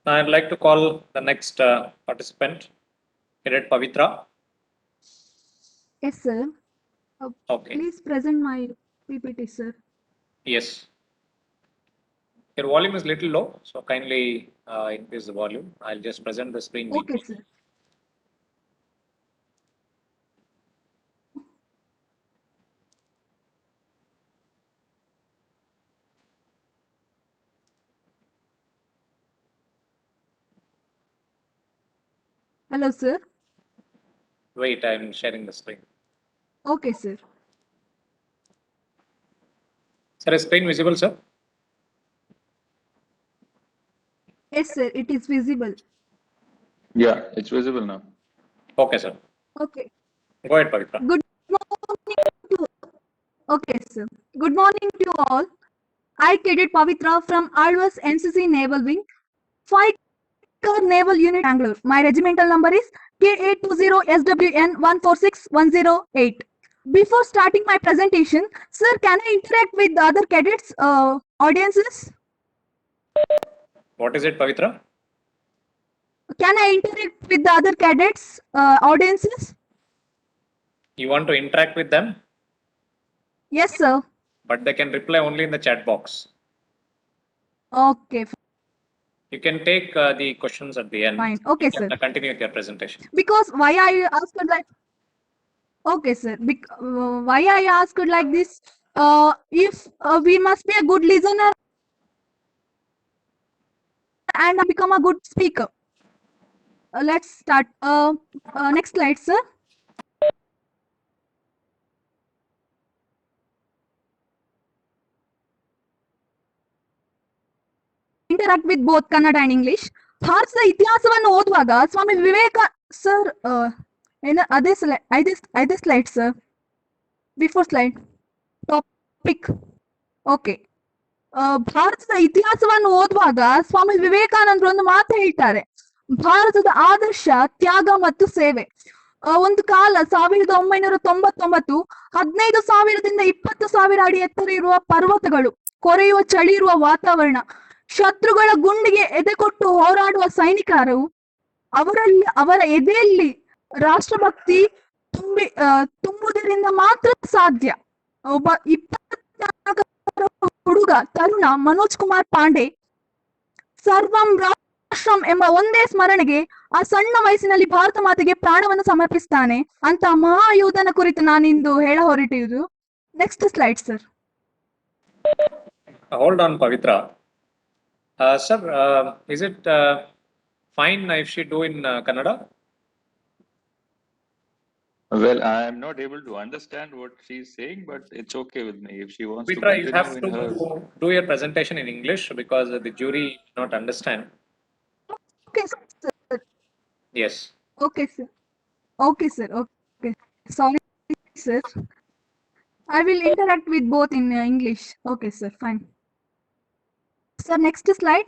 Now I'd like to call the next participant, Cadet Pavitra. Yes, sir. Okay. Please present my PPT, sir. Yes. Your volume is little low, so kindly increase the volume. I'll just present the screen. Okay, sir. Hello, sir. Wait, I'm sharing the screen. Okay, sir. Sir, is screen visible, sir? Yes, sir. It is visible. Yeah, it's visible now. Okay, sir. Okay. Go ahead, Pavitra. Good morning to. Okay, sir. Good morning to all. I, Cadet Pavitra from Alvas NCC Naval Wing, 5 Car Naval Unit Bangalore. My regimental number is K820SWN146108. Before starting my presentation, sir, can I interact with the other cadets, audiences? What is it, Pavitra? Can I interact with the other cadets, audiences? You want to interact with them, Yes, sir. but they can reply only in the chat box. Okay, You can take the questions at the end. fine. Okay, You can sir. continue with your presentation. Because why I asked like, okay, sir. Why I asked like this? If we must be a good listener and become a good speaker. Let's start. Next slide, sir. Interact with both Kannada and English. ಭಾರತದ ಇತಿಹಾಸವನ್ನು ಓದುವಾಗ ಸ್ವಾಮಿ ವಿವೇಕ sir ಏನ ಅದೇ slide sir before slide topic okay ಭಾರತದ ಇತಿಹಾಸವನ್ನು ಓದುವಾಗ ಸ್ವಾಮಿ ವಿವೇಕಾನಂದರು ಒಂದು ಮಾತು ಹೇಳ್ತಾರೆ, ಭಾರತದ ಆದರ್ಶ ತ್ಯಾಗ ಮತ್ತು ಸೇವೆ. ಒಂದು ಕಾಲ 1999 15,000ದಿಂದ 20,000 ಅಡಿ ಎತ್ತರ ಇರುವ ಪರ್ವತಗಳು, ಕೊರೆಯುವ ಚಳಿ ಇರುವ ವಾತಾವರಣ, ಶತ್ರುಗಳ ಗುಂಡಿಗೆ ಎದೆಕೊಟ್ಟು ಹೋರಾಡುವ ಸೈನಿಕರು, ಅವರ ಎದೆಯಲ್ಲಿ ರಾಷ್ಟ್ರಭಕ್ತಿ ತುಂಬುವುದರಿಂದ ಮಾತ್ರ ಸಾಧ್ಯ. ಒಬ್ಬ 24 ಹುಡುಗ ತರುಣ ಮನೋಜ್ ಕುಮಾರ್ ಪಾಂಡೆ ಸರ್ವಂ ರಾಷ್ಟ್ರಂ ಎಂಬ ಒಂದೇ ಸ್ಮರಣೆಗೆ ಆ ಸಣ್ಣ ವಯಸ್ಸಿನಲ್ಲಿ ಭಾರತ ಮಾತೆಗೆ ಪ್ರಾಣವನ್ನು ಸಮರ್ಪಿಸ್ತಾನೆ ಅಂತ ಮಹಾಯೋಧನ ಕುರಿತು ನಾನಿಂದು ಹೇಳ ಹೊರಟಿರುವುದು. Next slide sir. Hold on, Pavitra. Sir, is it fine if she do in Kannada? Well, I am not able to understand what she's saying, but it's okay with me if she wants Pavitra, to you have continue in to her. do your presentation in English because the jury not understand. Okay, sir. Yes. Okay, sir. Okay, sir. Okay. Sorry, sir. I will interact with both in English. Okay, sir. Fine. Sir, next slide.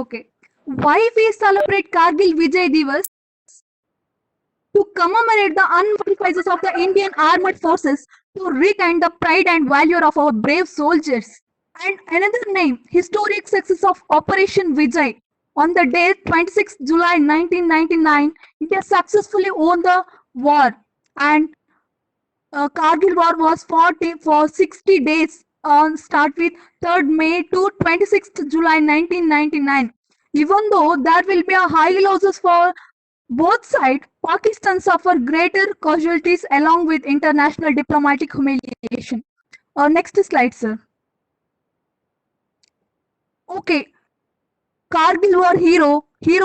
Okay. Why we celebrate Kargil Vijay Divas? To commemorate the sacrifices of the Indian armed forces, to regain the pride and valor of our brave soldiers. And another name, historic success of Operation Vijay. On the day 26 July 1999, India successfully won the war, and Kargil war was fought for 60 days on start with 3rd May to 26th July 1999. Even though there will be a high losses for both sides, Pakistan suffered greater casualties along with international diplomatic humiliation. Next slide, sir. Okay, Kargil war hero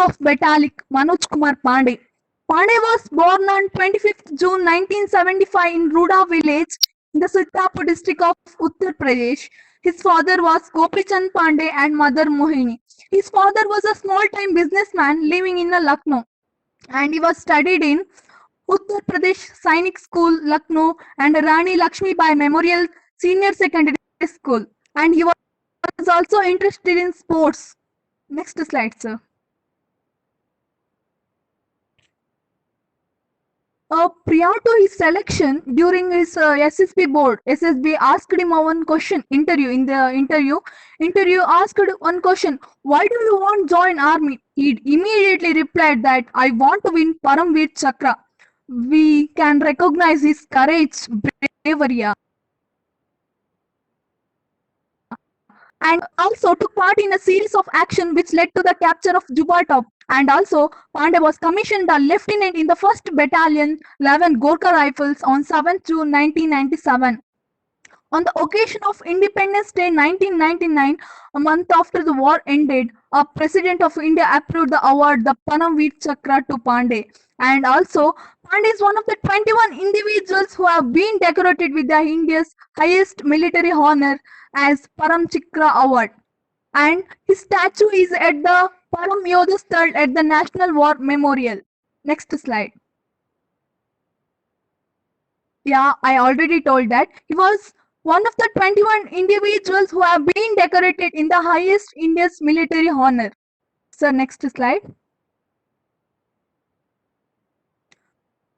of Batalik, Manoj Kumar Pandey. Pandey was born on 25th June 1975 in Ruda village in the Sultapur district of Uttar Pradesh. His father was Gopichand Pandey and mother Mohini. His father was a small-time businessman living in Lucknow, and he was studied in Uttar Pradesh Sainik School, Lucknow, and Rani Lakshmi Bai Memorial Senior Secondary School. And he was also interested in sports. Next slide, sir. Prior to his selection, during his SSB board, SSB asked him one question. In the interview asked one question: why do you want to join army? He immediately replied that I want to win Paramveer Chakra. We can recognize his courage, bravery, and also took part in a series of action which led to the capture of Juba Top. And also, Pandey was commissioned a lieutenant in the 1st Battalion, 11 Gorkha Rifles on 7th June 1997. On the occasion of Independence Day 1999, a month after the war ended, a President of India approved the award, the Paramveer Chakra, to Pandey. And also, Pandey is one of the 21 individuals who have been decorated with the India's highest military honor, as Param Chakra Award, and his statue is at the Param Yodha Sthal at the National War Memorial. Next slide. Yeah, I already told that. He was one of the 21 individuals who have been decorated in the highest India's military honor. So next slide.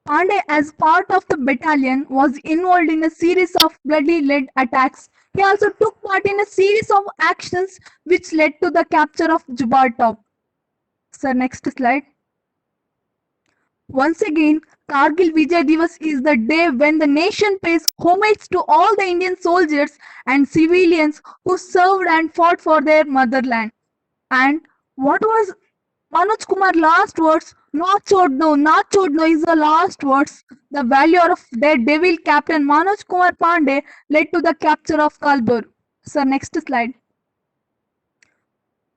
Pandey, as part of the battalion, was involved in a series of bloody lead attacks. He also took part in a series of actions which led to the capture of Jubar Top. So next slide. Once again, Kargil Vijay Divas is the day when the nation pays homage to all the Indian soldiers and civilians who served and fought for their motherland. And what was Manoj Kumar's last words? Not chodno is the last words. The value of their devil captain Manoj Kumar Pandey led to the capture of Kalbur. So next slide.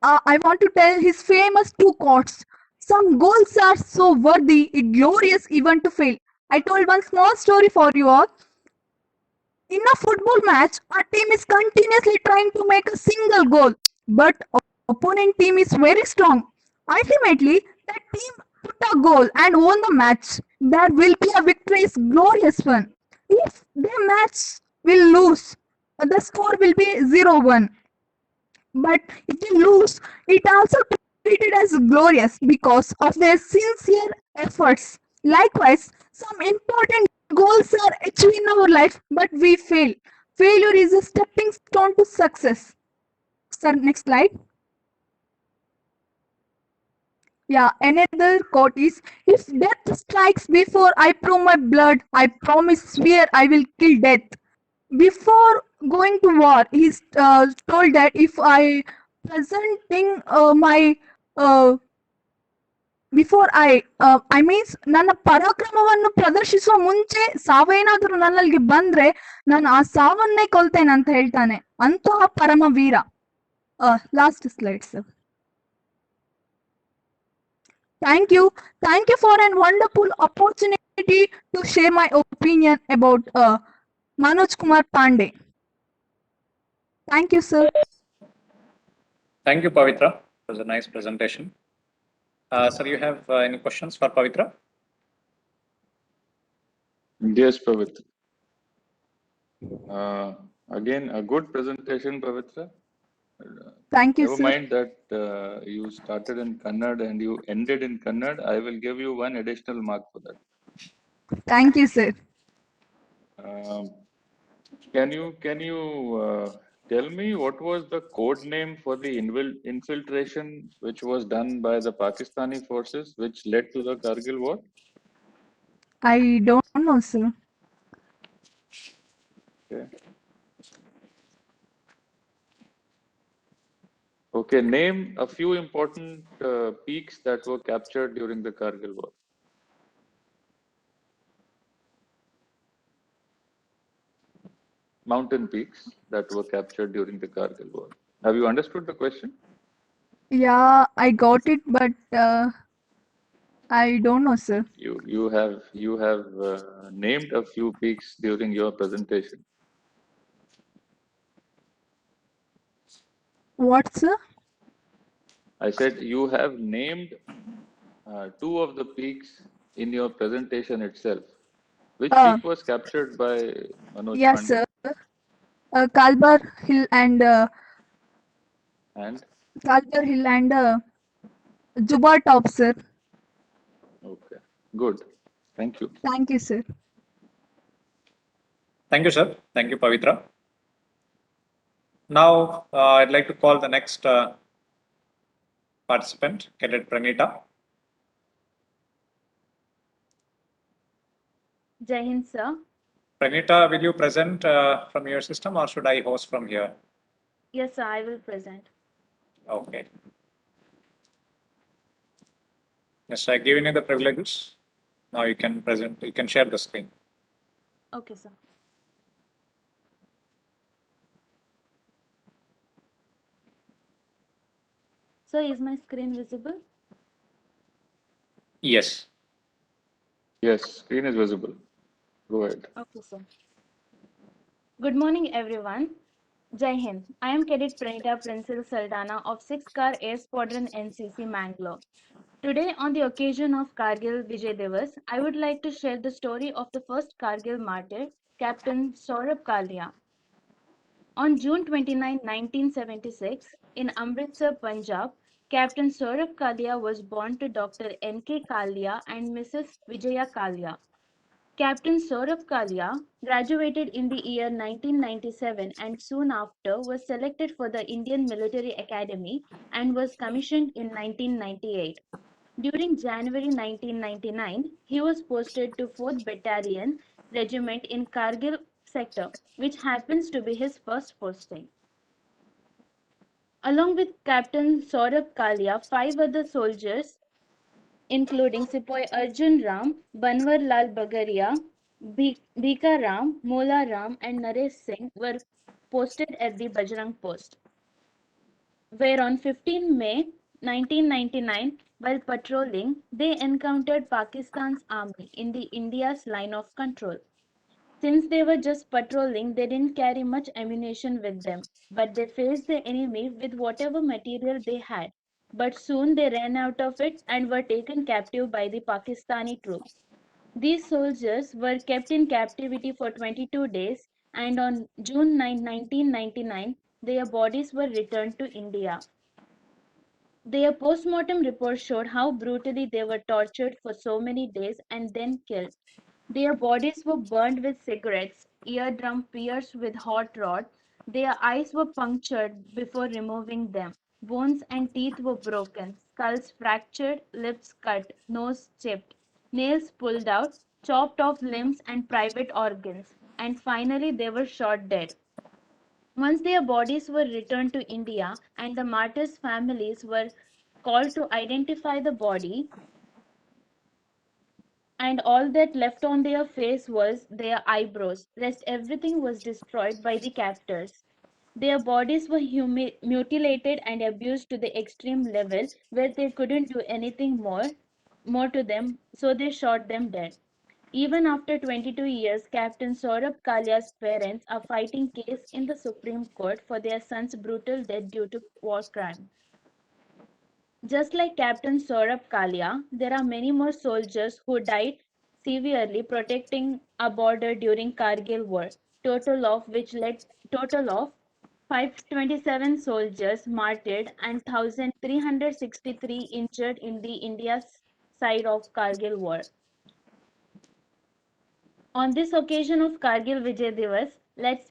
I want to tell his famous two quotes. Some goals are so worthy, it glorious even to fail. I told one small story for you all. In a football match, our team is continuously trying to make a single goal, but opponent team is very strong. Ultimately, that team put a goal and won the match. There will be a victory is glorious one. If the match will lose, the score will be 0-1. But if they lose, it also treated as glorious because of their sincere efforts. Likewise, some important goals are achieved in our life, but we fail. Failure is a stepping stone to success. Sir, next slide. Yeah, another quote is, if death strikes before I prove my blood, I promise, swear I will kill death. Before going to war, he's told that if I presenting my before I means ನನ್ನ ಪರಾಕ್ರಮವನ್ನು ಪ್ರದರ್ಶಿಸುವ ಮುಂಚೆ ಸಾವೇನಾದ್ರೂ ನನ್ನಲ್ಲಿ ಬಂದ್ರೆ ನಾನು ಆ ಸಾವನ್ನೇ ಕೊಲ್ತೇನೆ ಅಂತ ಹೇಳ್ತಾನೆ. ಅಂತಹ ಪರಮ ವೀರ. Last slide sir. Thank you for a wonderful opportunity to share my opinion about Manoj Kumar Pandey. Thank you, sir. Thank you, Pavitra. It was a nice presentation. Sir, you have any questions for Pavitra? Yes, Pavitra. Again, a good presentation, Pavitra. Thank you, Never sir. mind that you started in Kannada and you ended in Kannada. I will give you one additional mark for that. Thank you, sir. Can you tell me what was the code name for the infiltration which was done by the Pakistani forces which led to the Kargil war? I don't know, sir. Okay. Okay, name a few important peaks that were captured during the Kargil war. Mountain peaks that were captured during the Kargil war. Have you understood the question? Yeah, I got it, but I don't know, sir. You have named a few peaks during your presentation. What, sir? I said you have named two of the peaks in your presentation itself. Which peak was captured by Manoj Yes, Pandey? sir. Kalbar Hill and And Juba Top, sir. okay, good. Thank you. Thank you, sir. Thank you, sir. Thank you, Pavitra. Now, I'd like to call the next participant, Cadet Pranita. Jai Hind, sir. Pranita, will you present from your system or should I host from here? Yes, sir, I will present. Okay. Yes, I've given you the privileges. Now you can present, you can share the screen. Okay, sir. So, is my screen visible? Yes. Yes, screen is visible. Go ahead. Okay, sir. Good morning, everyone. Jai Hind. I am Cadet Pranita Princil Saldana of 6th Car Air Squadron NCC Mangalore. Today, on the occasion of Kargil Vijay Divas, I would like to share the story of the first Kargil martyr, Captain Saurabh Kalia. On June 29, 1976, in Amritsar, Punjab, Captain Saurabh Kalia was born to Dr. N.K. Kalia and Mrs. Vijaya Kalia. Captain Saurabh Kalia graduated in the year 1997 and soon after was selected for the Indian Military Academy and was commissioned in 1998. During January 1999, he was posted to 4th Battalion Regiment in Kargil sector, which happens to be his first posting. Along with Captain Saurabh Kalia, 5 other soldiers, including Sepoy Arjun Ram, Banwar Lal Bagaria, Bhika Ram, Mola Ram, and Naresh Singh, were posted at the Bajrang Post, where on 15 May 1999, while patrolling, they encountered Pakistan's army in the India's line of control. Since they were just patrolling, they didn't carry much ammunition with them, but they faced the enemy with whatever material they had. But soon they ran out of it and were taken captive by the Pakistani troops. These soldiers were kept in captivity for 22 days, and on June 9, 1999, their bodies were returned to India. Their postmortem report showed how brutally they were tortured for so many days and then killed. Their bodies were burned with cigarettes, eardrum pierced with hot rod, their eyes were punctured before removing them, bones and teeth were broken, skulls fractured, lips cut, nose chipped, nails pulled out, chopped off limbs and private organs, and finally they were shot dead. Once their bodies were returned to India and the martyrs' families were called to identify the body, and all that left on their face was their eyebrows. Rest everything was destroyed by the captors. Their bodies were mutilated and abused to the extreme level where they couldn't do anything more to them, so they shot them dead. Even after 22 years, Captain Saurabh Kalia's parents are fighting case in the Supreme Court for their son's brutal death due to war crime. Just like Captain Saurabh Kalia, there are many more soldiers who died severely protecting our border during Kargil war. Total of 527 soldiers martyred and 1,363 injured in the India's side of Kargil war. On this occasion of Kargil Vijay Divas, let's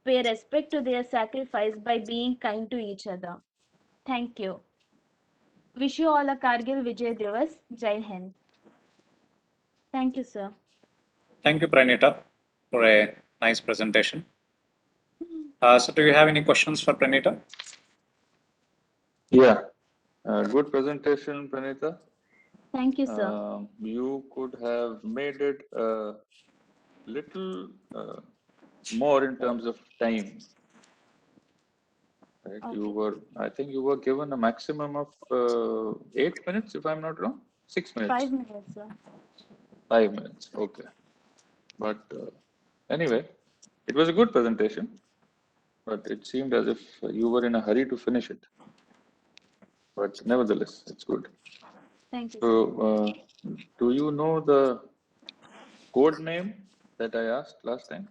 pay respect to their sacrifice by being kind to each other. Thank you. Wish you all a Kargil Vijay Divas. Jai Hind. Thank you, sir. Thank you, Pranita, for a nice presentation. So do you have any questions for Pranita? Yeah, good presentation, Pranita. Thank you, sir. You could have made it a little more in terms of time. Right? Okay. I think you were given a maximum of 8 minutes, if I'm not wrong. 6 minutes. 5 minutes, sir. 5 minutes. Okay. But anyway, it was a good presentation, but it seemed as if you were in a hurry to finish it. But nevertheless, it's good. Thank you, sir. So, do you know the code name that I asked last time?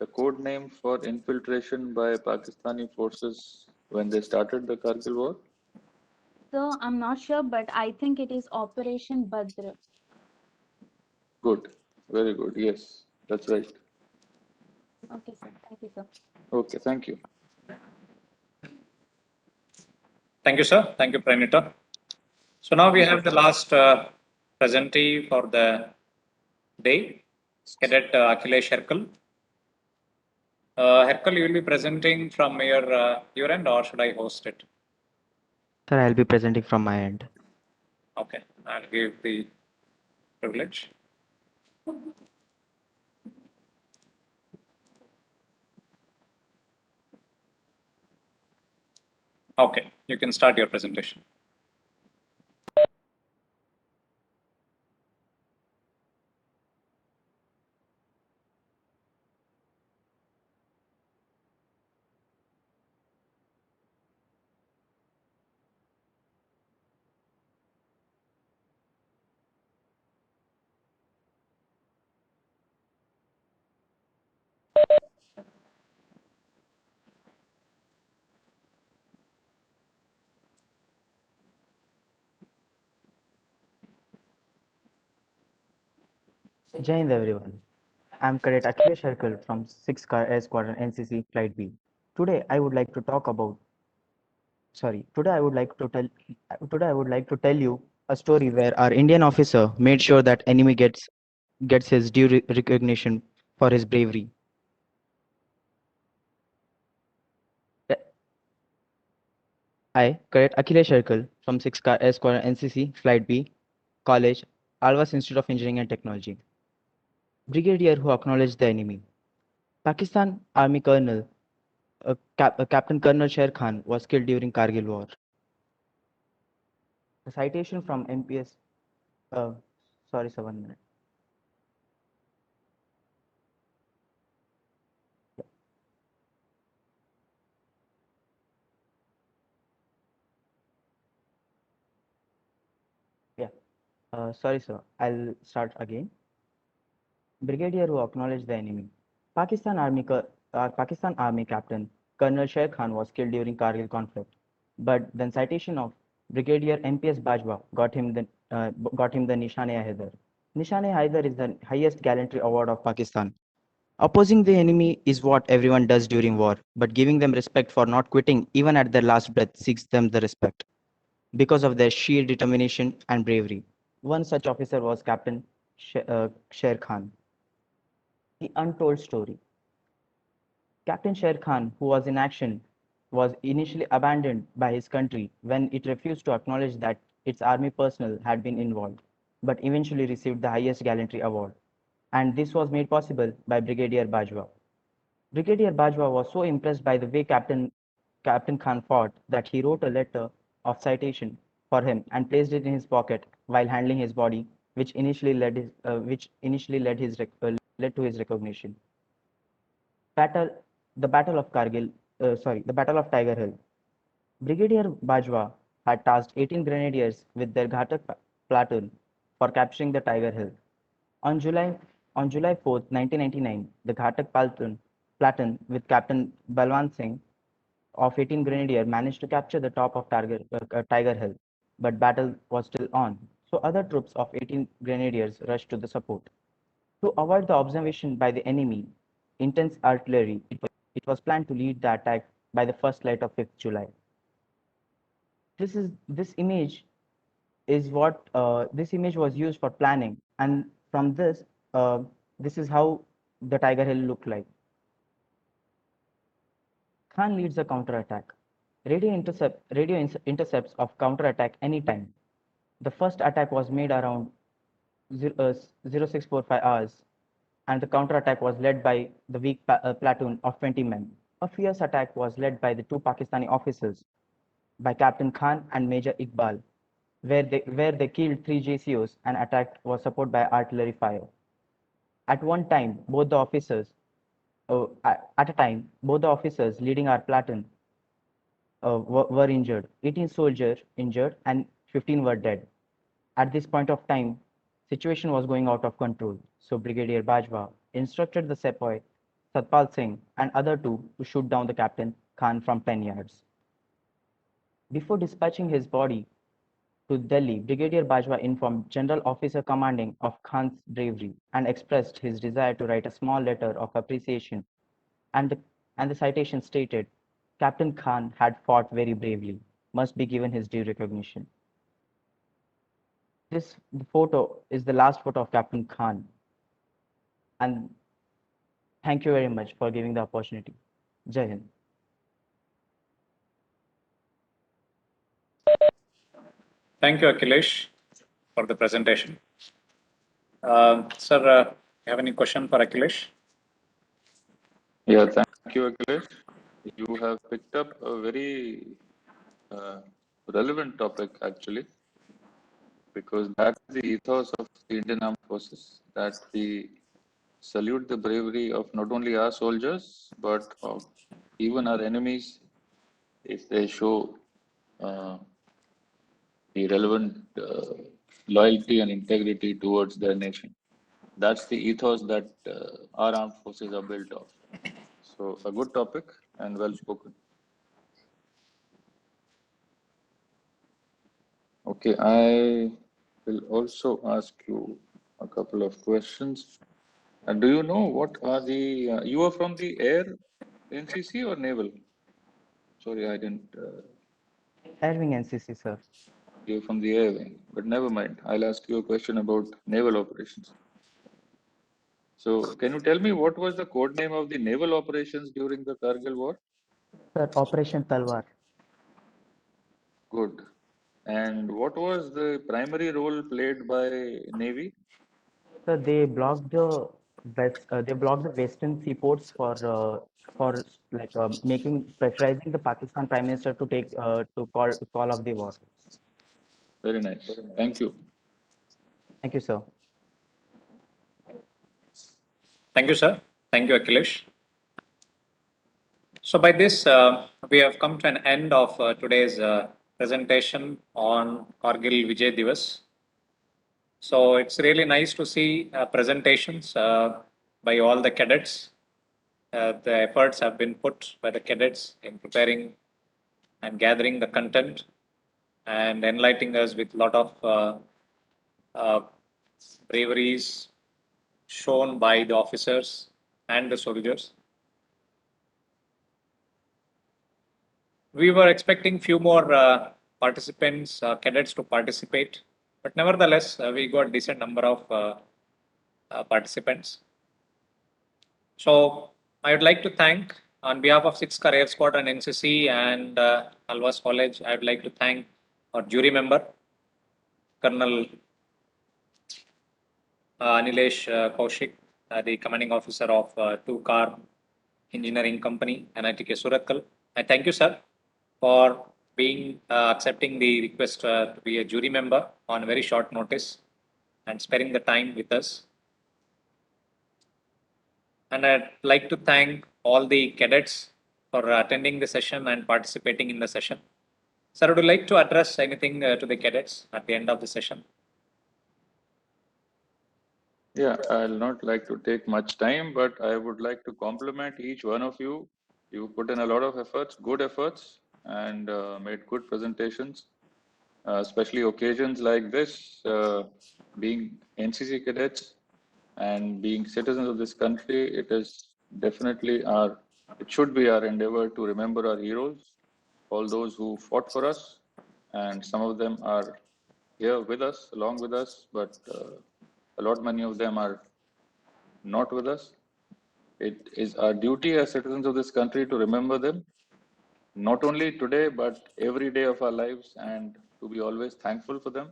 The code name for infiltration by Pakistani forces when they started the Kargil war? So I'm not sure, but I think it is Operation Badr. Good. Very good. Yes, that's right. Okay, sir. Thank you, sir. Okay, thank you. Thank you, sir. Thank you, Pranita. So now we have the last presentee for the day, Cadet Akhilesh Herkal. Herkal, you will be presenting from your end, or should I host it? Sir, I'll be presenting from my end. Okay, I'll give the privilege. Okay, you can start your presentation. Jai Hind everyone. I'm Cadet Akhilesh Herkal from 6 Car Air Squadron NCC Flight B. Today I would like to talk about today I would like to tell you a story where our Indian officer made sure that enemy gets his due recognition for his bravery. Uh, I, Cadet Akhilesh Herkal from 6 Car Air Squadron NCC Flight B, College, Alwas Institute of Engineering and Technology. Brigadier who acknowledged the enemy. Pakistan Army Colonel Captain Colonel Sher Khan was killed during Kargil War. The citation from MPS. Uh, sorry, sir, 1 minute. Yeah. Sorry, sir. I'll start again. Brigadier who acknowledged the enemy. Pakistan Army Captain Colonel Sher Khan was killed during Kargil conflict, but then citation of Brigadier MPS Bajwa got him the Nishane-e-Haider. Nishane-e-Haider is the highest gallantry award of Pakistan. Opposing the enemy is what everyone does during war, but giving them respect for not quitting even at their last breath seeks them the respect because of their sheer determination and bravery. One such officer was Captain Sher Khan. The untold story. Captain Sher Khan, who was in action, was initially abandoned by his country when it refused to acknowledge that its army personnel had been involved, but eventually received the highest gallantry award. And this was made possible by Brigadier Bajwa. Brigadier Bajwa was so impressed by the way Captain Khan fought that he wrote a letter of citation for him and placed it in his pocket while handling his body, which initially led to his recognition. Battle, the Battle of the Battle of Tiger Hill. Brigadier Bajwa had tasked 18 grenadiers with their Ghatak platoon for capturing the Tiger Hill. On July on July 4th, 1999, the Ghatak platoon with Captain Balwant Singh of 18 Grenadier managed to capture the top of Tiger Hill, but battle was still on. So other troops of 18 Grenadiers rushed to the support. To avoid the observation by the enemy, intense artillery, it was planned to lead the attack by the first light of 5th July. This image is what this image was used for planning, and from uh, this is how the Tiger Hill looked like. Khan leads a counterattack. Radio intercepts of counterattack anytime. The first attack was made around 0645 hours, and the counterattack was led by the weak platoon of 20 men. A fierce attack was led by the two Pakistani officers, by Captain Khan and Major Iqbal, where they killed 3 JCOs and attack was supported by artillery fire. At one time, both the officers, at a time, both the officers leading our platoon were injured. 18 soldiers injured and 15 were dead. At this point of time, situation was going out of control. So Brigadier Bajwa instructed the sepoy Satpal Singh and other two to shoot down the Captain Khan from 10 yards. Before dispatching his body to Delhi, Brigadier Bajwa informed General Officer Commanding of Khan's bravery and expressed his desire to write a small letter of appreciation. And the citation stated, Captain Khan had fought very bravely, must be given his due recognition. This photo is the last photo of Captain Khan. And thank you very much for giving the opportunity. Jai Hind. Thank you, Akhilesh, for the presentation. Sir, you have any question for Akhilesh? Yeah, thank you, Akhilesh. You have picked up a very relevant topic, actually, because that's the ethos of the Indian Armed Forces, that we salute the bravery of not only our soldiers, but of even our enemies if they show the relevant loyalty and integrity towards their nation. That's the ethos that our armed forces are built of. So, a good topic and well spoken. Okay, I will also ask you a couple of questions. Do you know what are the, you are from the air NCC or naval? Sorry, I didn't, Airwing NCC, sir. you're from the air wing, but never mind. I'll ask you a question about naval operations. So can you tell me what was the code name of the naval operations during the Kargil war? Sir, Operation Talwar. Good. And what was the primary role played by Navy? Sir, they blocked the western seaports for like making pressurizing the Pakistan Prime Minister to take to call off the war. Very nice. Thank you. Thank you, sir. Thank you, sir. Thank you, Akhilesh. So by this, we have come to an end of today's presentation on Kargil Vijay Divas. So it's really nice to see presentations by all the cadets. The efforts have been put by the cadets in preparing and gathering the content and enlightening us with a lot of braveries shown by the officers and the soldiers. We were expecting few more participants, cadets to participate, but nevertheless, we got decent number of participants. So I would like to thank on behalf of 6th Car Air Squadron NCC and Alwas College, I would like to thank our jury member, Colonel Anilesh Kaushik, the commanding officer of 2-Car Engineering Company, NITK Surathkal. I thank you, sir, for being accepting the request to be a jury member on very short notice and sparing the time with us. And I'd like to thank all the cadets for attending the session and participating in the session. Sir, would you like to address anything to the cadets at the end of the session? Yeah, I'll not like to take much time, but I would like to compliment each one of you. You put in a lot of efforts, good efforts, and made good presentations, especially occasions like this, being NCC cadets and being citizens of this country. It is definitely it should be our endeavor to remember our heroes, all those who fought for us, and some of them are here with us, along with us, but a lot many of them are not with us. It is our duty as citizens of this country to remember them, not only today, but every day of our lives, and to be always thankful for them,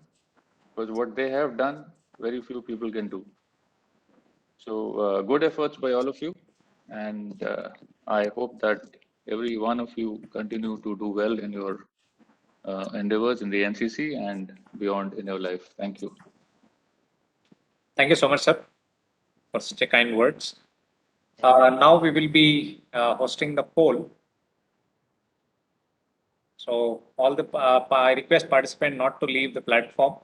because what they have done, very few people can do. So good efforts by all of you, and I hope that every one of you continue to do well in your endeavors in the NCC and beyond in your life. Thank you. Thank you so much, sir, for such a kind words. Now we will be hosting the poll. So all the I request participant not to leave the platform.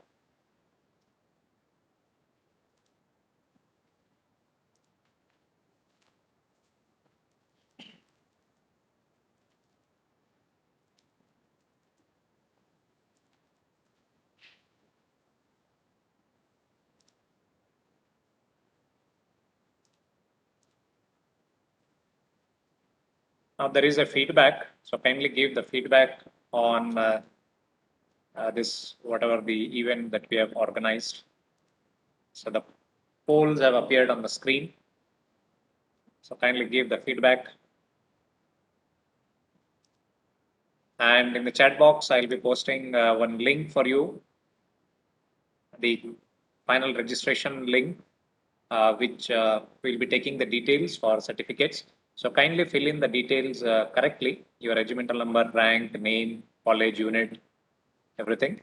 Now there is a feedback, so kindly give the feedback on this whatever the event that we have organized. So the polls have appeared on the screen. So kindly give the feedback. And in the chat box, I'll be posting one link for you, the final registration link, which will be taking the details for certificates. So kindly fill in the details correctly, your regimental number, rank, name, college, unit, everything.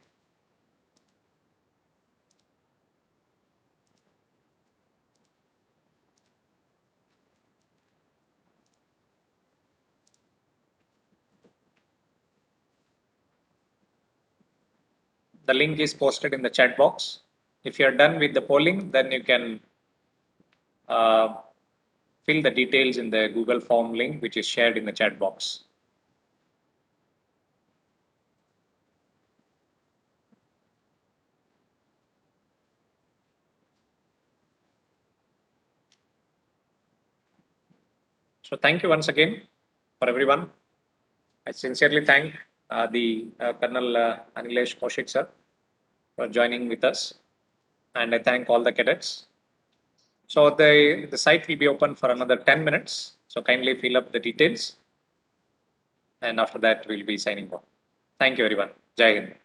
The link is posted in the chat box. If you are done with the polling, then you can fill the details in the Google form link, which is shared in the chat box. So thank you once again for everyone. I sincerely thank the Colonel Anilesh Kaushik sir for joining with us, and I thank all the cadets. So the site will be open for another 10 minutes. So kindly fill up the details, and after that we'll be signing off. Thank you everyone. Jai Hind.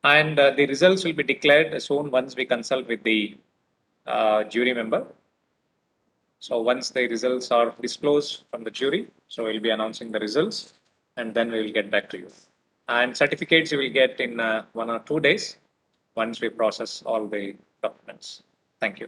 And the results will be declared soon once we consult with the jury member. So once the results are disclosed from the jury, so we'll be announcing the results, and then we will get back to you. And certificates you will get in 1 or 2 days once we process all the documents. Thank you.